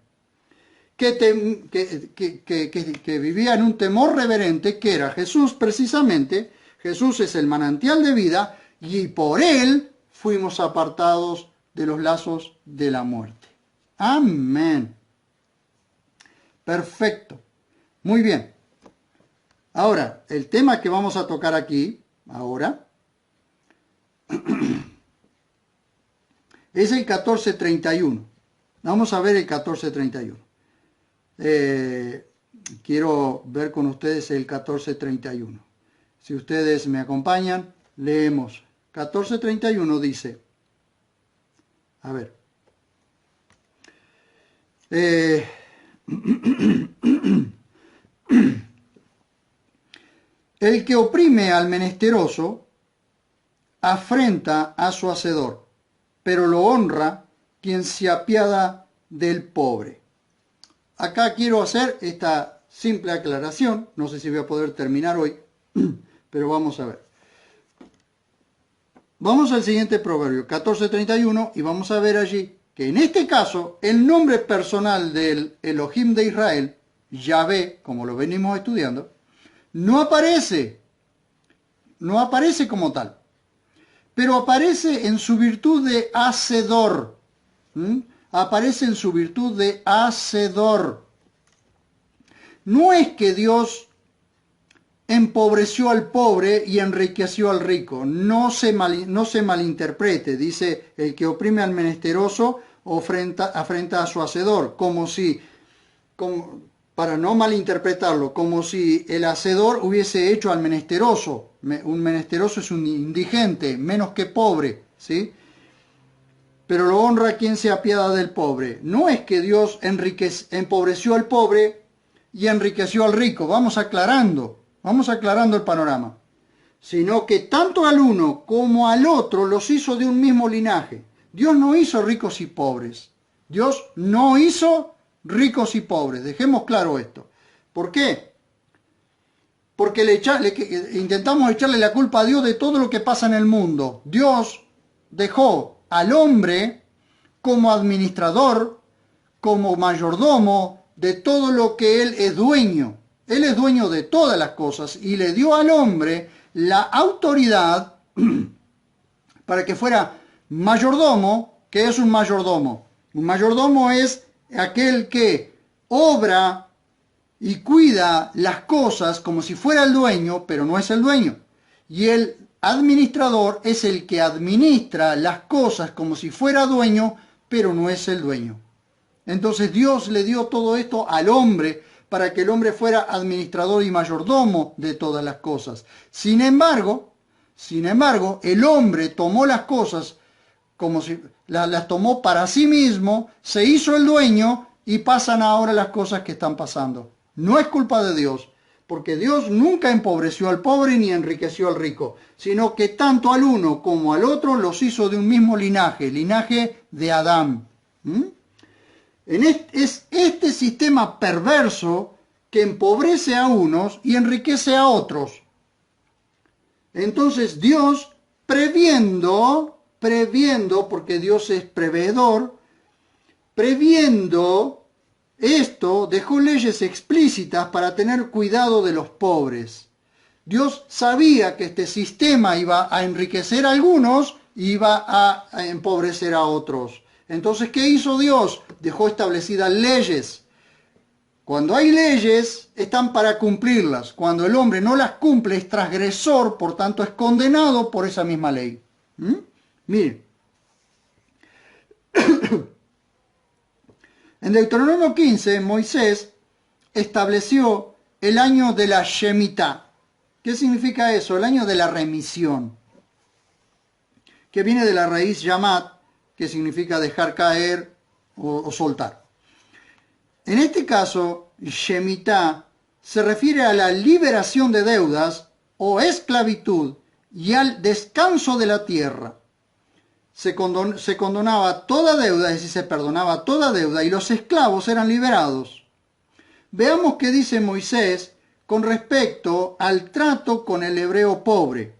que vivía en un temor reverente, que era Jesús precisamente. Jesús es el manantial de vida y por él fuimos apartados de los lazos de la muerte. Amén. Perfecto. Muy bien. Ahora, el tema que vamos a tocar aquí, ahora, es el 14:31. Vamos a ver el 14:31. Quiero ver con ustedes el 14:31. Si ustedes me acompañan, leemos. 14:31 dice, a ver, el que oprime al menesteroso afrenta a su hacedor, pero lo honra quien se apiada del pobre. Acá quiero hacer esta simple aclaración, no sé si voy a poder terminar hoy, pero vamos a ver. Vamos al siguiente proverbio, 14:31, y vamos a ver allí que en este caso el nombre personal del Elohim de Israel, Yahvé, como lo venimos estudiando, no aparece como tal, pero aparece en su virtud de hacedor. Aparece en su virtud de hacedor. No es que Dios empobreció al pobre y enriqueció al rico. No se malinterprete. Dice, el que oprime al menesteroso afrenta a su hacedor, para no malinterpretarlo, como si el hacedor hubiese hecho al menesteroso. Un menesteroso es un indigente, menos que pobre, ¿sí? Pero lo honra quien se apiada del pobre. No es que Dios empobreció al pobre y enriqueció al rico. Vamos aclarando el panorama. Sino que tanto al uno como al otro los hizo de un mismo linaje. Dios no hizo ricos y pobres. Dios no hizo ricos y pobres. Dejemos claro esto. ¿Por qué? Porque intentamos echarle la culpa a Dios de todo lo que pasa en el mundo. Dios dejó al hombre como administrador, como mayordomo de todo lo que él es dueño. Él es dueño de todas las cosas y le dio al hombre la autoridad para que fuera mayordomo. ¿Qué es un mayordomo? Un mayordomo es aquel que obra y cuida las cosas como si fuera el dueño, pero no es el dueño. Y el administrador es el que administra las cosas como si fuera dueño, pero no es el dueño. Entonces Dios le dio todo esto al hombre para que el hombre fuera administrador y mayordomo de todas las cosas. Sin embargo, el hombre tomó las cosas como si las tomó para sí mismo, se hizo el dueño y pasan ahora las cosas que están pasando. No es culpa de Dios, porque Dios nunca empobreció al pobre ni enriqueció al rico, sino que tanto al uno como al otro los hizo de un mismo linaje de Adán. Es este sistema perverso que empobrece a unos y enriquece a otros. Entonces Dios, previendo, porque Dios es preveedor, Previendo esto, dejó leyes explícitas para tener cuidado de los pobres. Dios sabía que este sistema iba a enriquecer a algunos y iba a empobrecer a otros. Entonces, ¿qué hizo Dios? Dejó establecidas leyes. Cuando hay leyes, están para cumplirlas. Cuando el hombre no las cumple, es transgresor, por tanto es condenado por esa misma ley. Miren. En Deuteronomio 15, Moisés estableció el año de la Shemitah. ¿Qué significa eso? El año de la remisión, que viene de la raíz yamat, que significa dejar caer o soltar. En este caso, Shemitah se refiere a la liberación de deudas o esclavitud y al descanso de la tierra. Se condonaba toda deuda, es decir, se perdonaba toda deuda y los esclavos eran liberados. Veamos qué dice Moisés con respecto al trato con el hebreo pobre,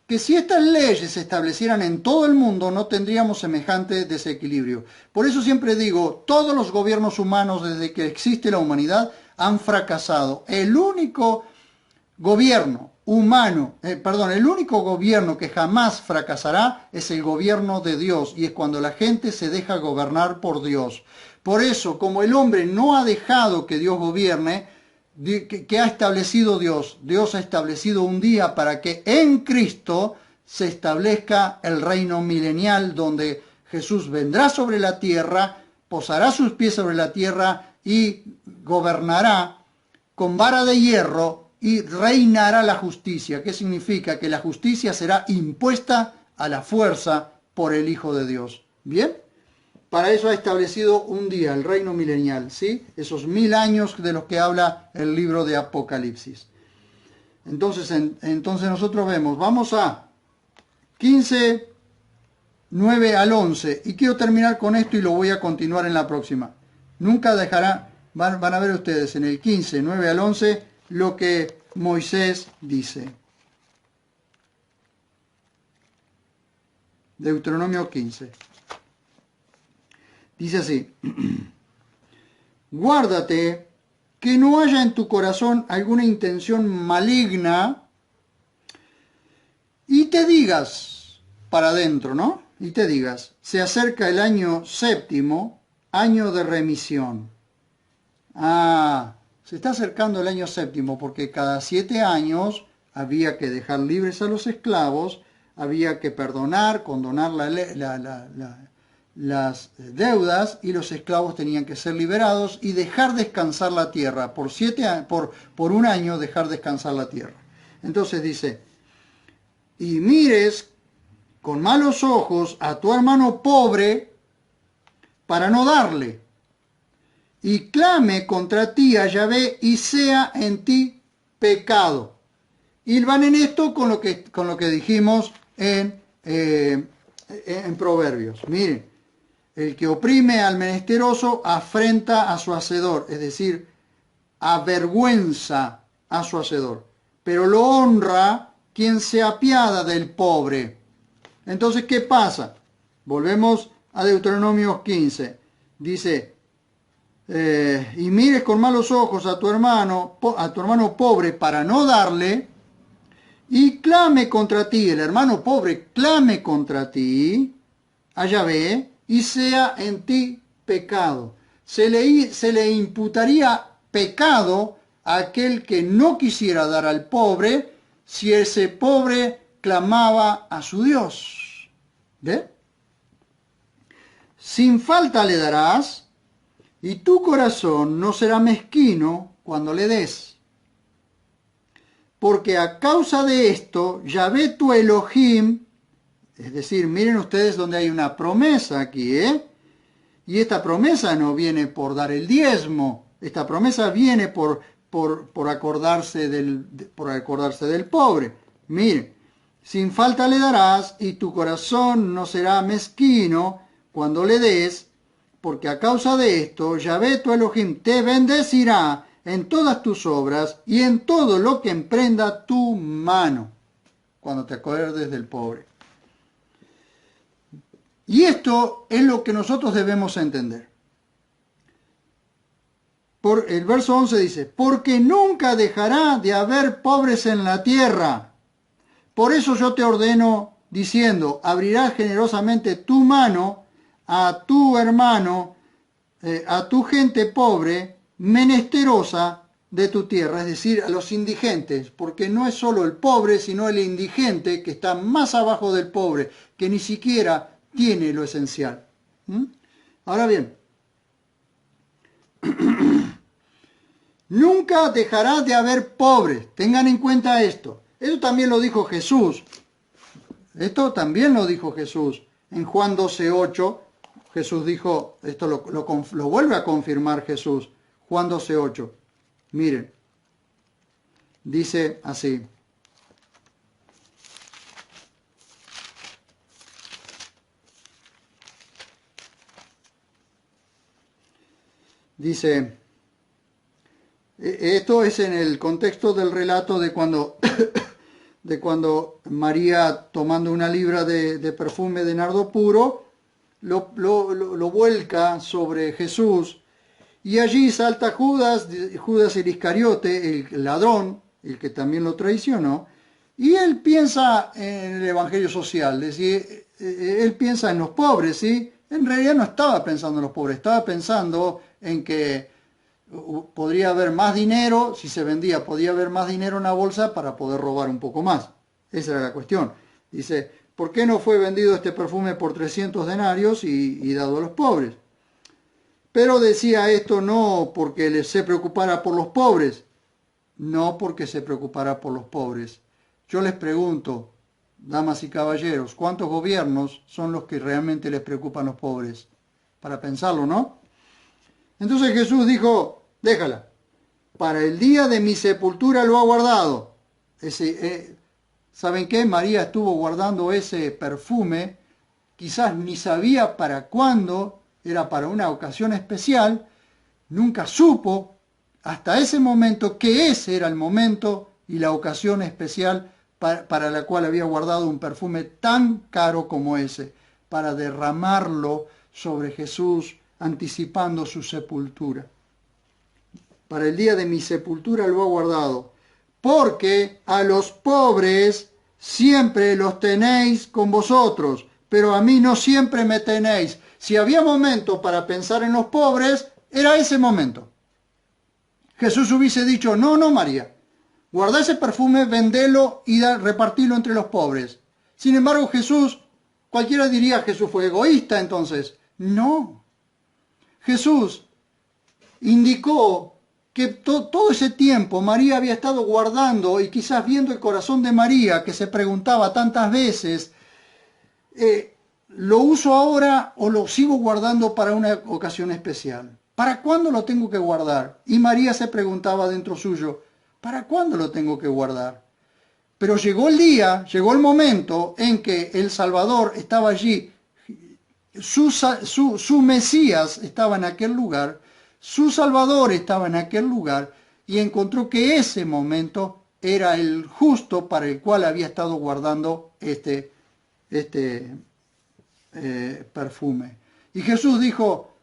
que si estas leyes se establecieran en todo el mundo no tendríamos semejante desequilibrio. Por eso siempre digo, todos los gobiernos humanos desde que existe la humanidad han fracasado. El único gobierno el único gobierno que jamás fracasará es el gobierno de Dios, y es cuando la gente se deja gobernar por Dios. Por eso, como el hombre no ha dejado que Dios gobierne, ¿qué ha establecido Dios? Dios ha establecido un día para que en Cristo se establezca el reino milenial, donde Jesús vendrá sobre la tierra, posará sus pies sobre la tierra y gobernará con vara de hierro y reinará la justicia. ¿Qué significa? Que la justicia será impuesta a la fuerza por el Hijo de Dios. ¿Bien? Para eso ha establecido un día, el reino milenial, ¿sí? Esos 1000 años de los que habla el libro de Apocalipsis. Entonces nosotros vemos, vamos a 15, 9 al 11, y quiero terminar con esto y lo voy a continuar en la próxima. Nunca dejará, van a ver ustedes en el 15, 9 al 11, lo que Moisés dice. Deuteronomio 15. Dice así: guárdate que no haya en tu corazón alguna intención maligna y te digas, para adentro, ¿no? Y te digas, se acerca el año séptimo, año de remisión. Se está acercando el año séptimo porque cada 7 años había que dejar libres a los esclavos, había que condonar las deudas, y los esclavos tenían que ser liberados y dejar descansar la tierra. Por un año dejar descansar la tierra. Entonces dice, y mires con malos ojos a tu hermano pobre para no darle, y clame contra ti a Yahvé y sea en ti pecado. Y van en esto con lo que dijimos en Proverbios. Miren, el que oprime al menesteroso afrenta a su hacedor, es decir, avergüenza a su hacedor, pero lo honra quien se apiada del pobre. Entonces, ¿qué pasa? Volvemos a Deuteronomio 15. Dice, y mires con malos ojos a tu hermano pobre para no darle, y clame contra ti, el hermano pobre clame contra ti a Yahvé, y sea en ti pecado. Se le imputaría pecado a aquel que no quisiera dar al pobre, si ese pobre clamaba a su Dios. ¿Ve? Sin falta le darás, y tu corazón no será mezquino cuando le des. Porque a causa de esto, Yahvé tu Elohim, es decir, miren ustedes donde hay una promesa aquí, y esta promesa no viene por dar el diezmo, esta promesa viene por acordarse del pobre. Miren, sin falta le darás, y tu corazón no será mezquino cuando le des, porque a causa de esto, Yahvé tu Elohim te bendecirá en todas tus obras y en todo lo que emprenda tu mano, cuando te acuerdes del pobre. Y esto es lo que nosotros debemos entender. el verso 11 dice, porque nunca dejará de haber pobres en la tierra. Por eso yo te ordeno diciendo, abrirás generosamente tu mano a tu hermano, a tu gente pobre, menesterosa de tu tierra, es decir, a los indigentes, porque no es solo el pobre, sino el indigente que está más abajo del pobre, que ni siquiera tiene lo esencial. Ahora bien, nunca dejará de haber pobres, tengan en cuenta esto. Eso también lo dijo Jesús. Esto también lo dijo Jesús. En Juan 12:8, Jesús dijo, esto lo vuelve a confirmar Jesús. Juan 12:8. Miren, dice así. Dice, esto es en el contexto del relato de cuando María, tomando una libra de perfume de nardo puro, lo vuelca sobre Jesús, y allí salta Judas el Iscariote, el ladrón, el que también lo traicionó, y él piensa en el evangelio social, es decir, él piensa en los pobres, ¿sí? En realidad no estaba pensando en los pobres, estaba pensando en que podría haber más dinero, si se vendía, podía haber más dinero en la bolsa para poder robar un poco más. Esa era la cuestión. Dice, ¿por qué no fue vendido este perfume por 300 denarios y dado a los pobres? Pero decía esto no porque se preocupara por los pobres, no porque se preocupara por los pobres. Yo les pregunto, damas y caballeros, ¿cuántos gobiernos son los que realmente les preocupan los pobres? Para pensarlo, ¿no? Entonces Jesús dijo, déjala, para el día de mi sepultura lo ha guardado. ¿Saben qué? María estuvo guardando ese perfume, quizás ni sabía para cuándo, era para una ocasión especial, nunca supo hasta ese momento que ese era el momento y la ocasión especial para la cual había guardado un perfume tan caro como ese, para derramarlo sobre Jesús, anticipando su sepultura. Para el día de mi sepultura lo ha guardado, porque a los pobres siempre los tenéis con vosotros, pero a mí no siempre me tenéis. Si había momento para pensar en los pobres, era ese momento. Jesús hubiese dicho, no, María, guarda ese perfume, vendelo y repartilo entre los pobres. Sin embargo, cualquiera diría, Jesús fue egoísta entonces. No. Jesús indicó que todo ese tiempo María había estado guardando y quizás viendo el corazón de María, que se preguntaba tantas veces, ¿lo uso ahora o lo sigo guardando para una ocasión especial? ¿Para cuándo lo tengo que guardar? Y María se preguntaba dentro suyo, ¿para cuándo lo tengo que guardar? Pero llegó el momento en que el Salvador estaba allí, su Mesías estaba en aquel lugar, su Salvador estaba en aquel lugar, y encontró que ese momento era el justo para el cual había estado guardando este perfume. Y Jesús dijo,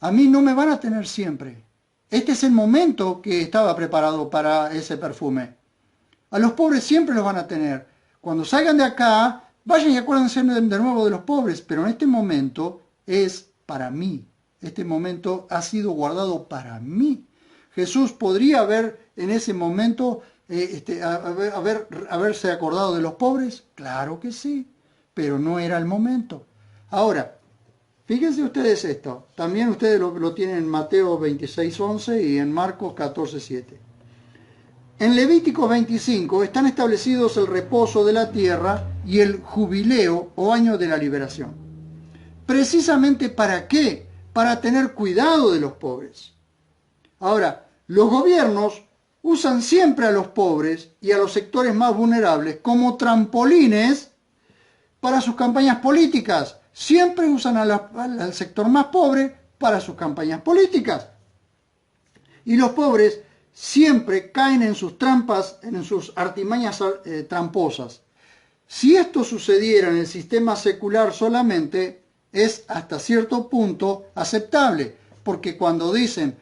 a mí no me van a tener siempre. Este es el momento que estaba preparado para ese perfume. A los pobres siempre los van a tener. Cuando salgan de acá, vayan y acuérdense de nuevo de los pobres, pero en este momento es para mí. Este momento ha sido guardado para mí. Jesús podría haber en ese momento haberse acordado de los pobres. Claro que sí, pero no era el momento. Ahora, fíjense ustedes esto. También ustedes lo tienen en Mateo 26:11 y en Marcos 14:7. En Levítico 25 están establecidos el reposo de la tierra y el jubileo o año de la liberación. ¿Precisamente para qué? Para tener cuidado de los pobres. Ahora, los gobiernos usan siempre a los pobres y a los sectores más vulnerables como trampolines para sus campañas políticas. Siempre usan al sector más pobre para sus campañas políticas. Y los pobres siempre caen en sus trampas, en sus artimañas tramposas. Si esto sucediera en el sistema secular solamente, es hasta cierto punto aceptable, porque cuando dicen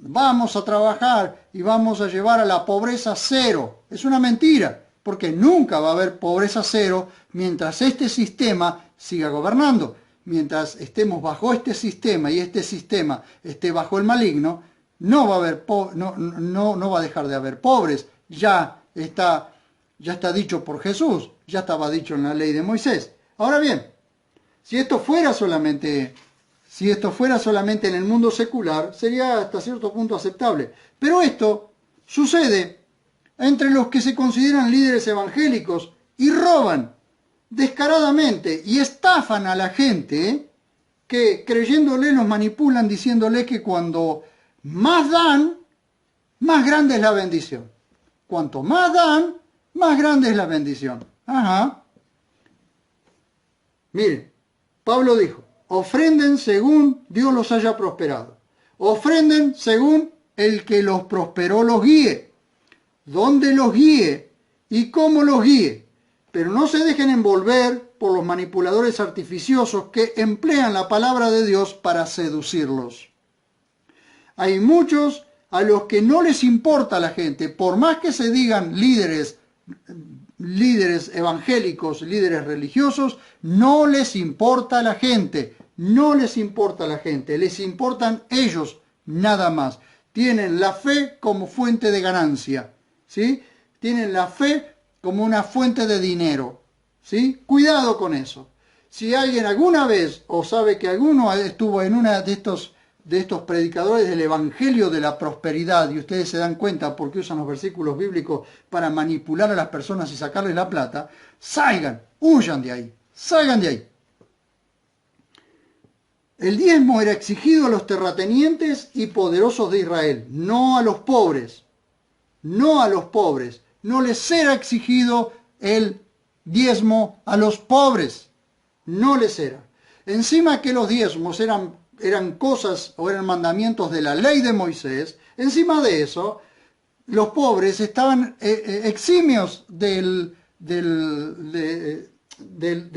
vamos a trabajar y vamos a llevar a la pobreza cero. Es una mentira, porque nunca va a haber pobreza cero mientras este sistema siga gobernando. Mientras estemos bajo este sistema y este sistema esté bajo el maligno, no va a haber no va a dejar de haber pobres. Ya está dicho por Jesús, ya estaba dicho en la ley de Moisés. Ahora bien, si esto fuera solamente en el mundo secular, sería hasta cierto punto aceptable. Pero esto sucede entre los que se consideran líderes evangélicos y roban descaradamente y estafan a la gente, que creyéndole los manipulan diciéndole que cuando más dan, más grande es la bendición. Cuanto más dan, más grande es la bendición. Ajá. Miren, Pablo dijo, ofrenden según Dios los haya prosperado. Ofrenden según el que los prosperó los guíe. Dónde los guíe y cómo los guíe. Pero no se dejen envolver por los manipuladores artificiosos que emplean la palabra de Dios para seducirlos. Hay muchos a los que no les importa la gente, por más que se digan líderes evangélicos, líderes religiosos, no les importa la gente, no les importa la gente, les importan ellos nada más. Tienen la fe como fuente de ganancia, ¿sí? Tienen la fe como una fuente de dinero, ¿sí? Cuidado con eso. Si alguien alguna vez, o sabe que alguno estuvo en una de estos predicadores del Evangelio de la prosperidad, y ustedes se dan cuenta porque usan los versículos bíblicos para manipular a las personas y sacarles la plata, salgan, huyan de ahí, salgan de ahí. El diezmo era exigido a los terratenientes y poderosos de Israel, no a los pobres, no a los pobres. No les era exigido el diezmo a los pobres, no les era. Encima que los diezmos eran cosas o eran mandamientos de la ley de Moisés, encima de eso, los pobres estaban eximios de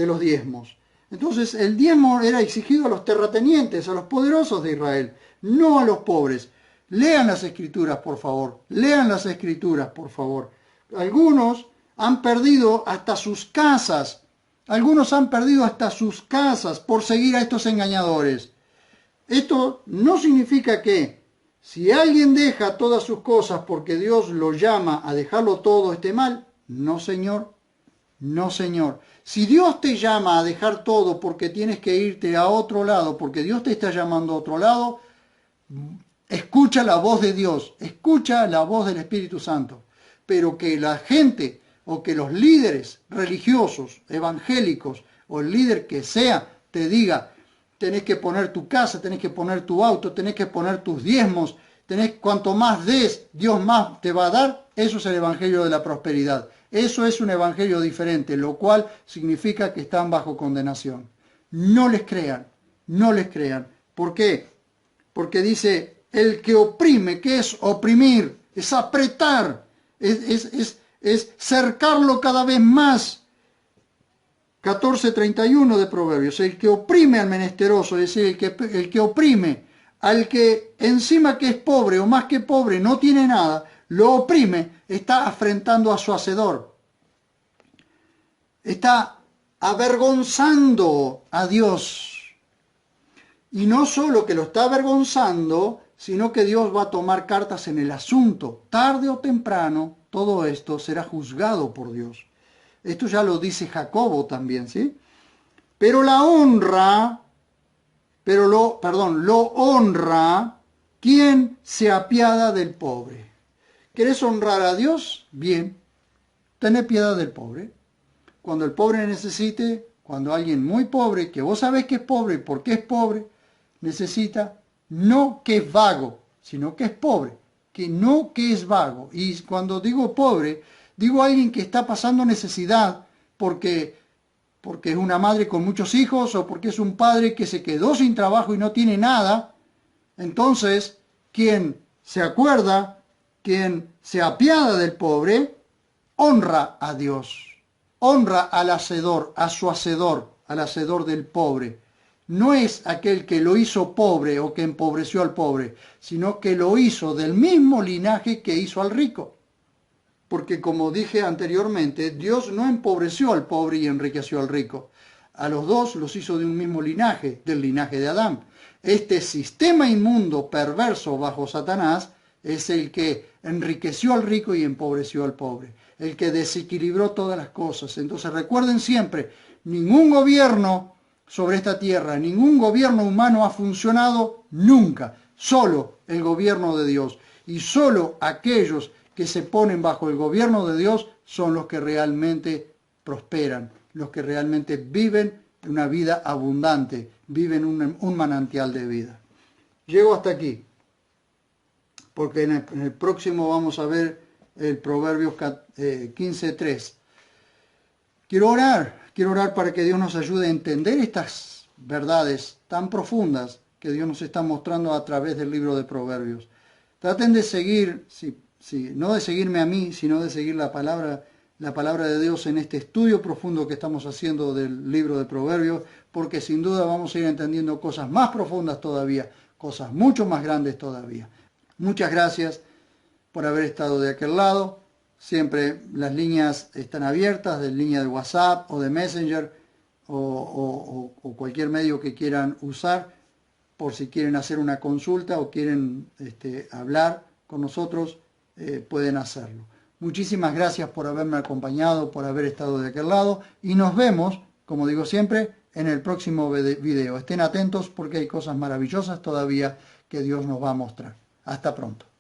los diezmos. Entonces el diezmo era exigido a los terratenientes, a los poderosos de Israel, no a los pobres. Lean las escrituras, por favor, lean las escrituras, por favor. Algunos han perdido hasta sus casas, por seguir a estos engañadores. Esto no significa que si alguien deja todas sus cosas porque Dios lo llama a dejarlo todo esté mal. No, señor. No, señor. Si Dios te llama a dejar todo porque tienes que irte a otro lado, porque Dios te está llamando a otro lado, escucha la voz de Dios, escucha la voz del Espíritu Santo. Pero que la gente o que los líderes religiosos, evangélicos o el líder que sea te diga, tenés que poner tu casa, tenés que poner tu auto, tenés que poner tus diezmos, cuanto más des, Dios más te va a dar, eso es el evangelio de la prosperidad. Eso es un evangelio diferente, lo cual significa que están bajo condenación. No les crean, no les crean. ¿Por qué? Porque dice, el que oprime, ¿qué es oprimir? Es apretar, es cercarlo cada vez más. 14:31 de Proverbios, el que oprime al menesteroso, es decir, el que oprime al que encima que es pobre o más que pobre no tiene nada, lo oprime, está afrentando a su hacedor. Está avergonzando a Dios. Y no solo que lo está avergonzando, sino que Dios va a tomar cartas en el asunto. Tarde o temprano, todo esto será juzgado por Dios. Esto ya lo dice Jacobo también, ¿sí? Pero lo honra quien se apiada del pobre. ¿Querés honrar a Dios? Bien, tené piedad del pobre. Cuando el pobre necesite, cuando alguien muy pobre, que vos sabés que es pobre, porque es pobre, necesita, no que es vago, sino que es pobre, no que es vago. Y cuando digo pobre, digo alguien que está pasando necesidad porque es una madre con muchos hijos o porque es un padre que se quedó sin trabajo y no tiene nada. Entonces, quien se acuerda, quien se apiada del pobre, honra a Dios, honra al hacedor, a su hacedor, al hacedor del pobre. no es aquel que lo hizo pobre o que empobreció al pobre, sino que lo hizo del mismo linaje que hizo al rico. Porque como dije anteriormente, Dios no empobreció al pobre y enriqueció al rico. A los dos los hizo de un mismo linaje, del linaje de Adán. Este sistema inmundo, perverso bajo Satanás, es el que enriqueció al rico y empobreció al pobre, el que desequilibró todas las cosas. Entonces recuerden siempre, ningún gobierno sobre esta tierra, ningún gobierno humano ha funcionado nunca, solo el gobierno de Dios. Y solo aquellos que se ponen bajo el gobierno de Dios son los que realmente prosperan, los que realmente viven una vida abundante, viven un manantial de vida. Llego hasta aquí, porque en el próximo vamos a ver el Proverbios 15:3. Quiero orar para que Dios nos ayude a entender estas verdades tan profundas que Dios nos está mostrando a través del libro de Proverbios. Traten de seguir, no de seguirme a mí, sino de seguir la palabra de Dios en este estudio profundo que estamos haciendo del libro de Proverbios, porque sin duda vamos a ir entendiendo cosas más profundas todavía, cosas mucho más grandes todavía. Muchas gracias por haber estado de aquel lado. Siempre las líneas están abiertas, de línea de WhatsApp o de Messenger o cualquier medio que quieran usar, por si quieren hacer una consulta o quieren hablar con nosotros, pueden hacerlo. Muchísimas gracias por haberme acompañado, por haber estado de aquel lado, y nos vemos, como digo siempre, en el próximo video. Estén atentos porque hay cosas maravillosas todavía que Dios nos va a mostrar. Hasta pronto.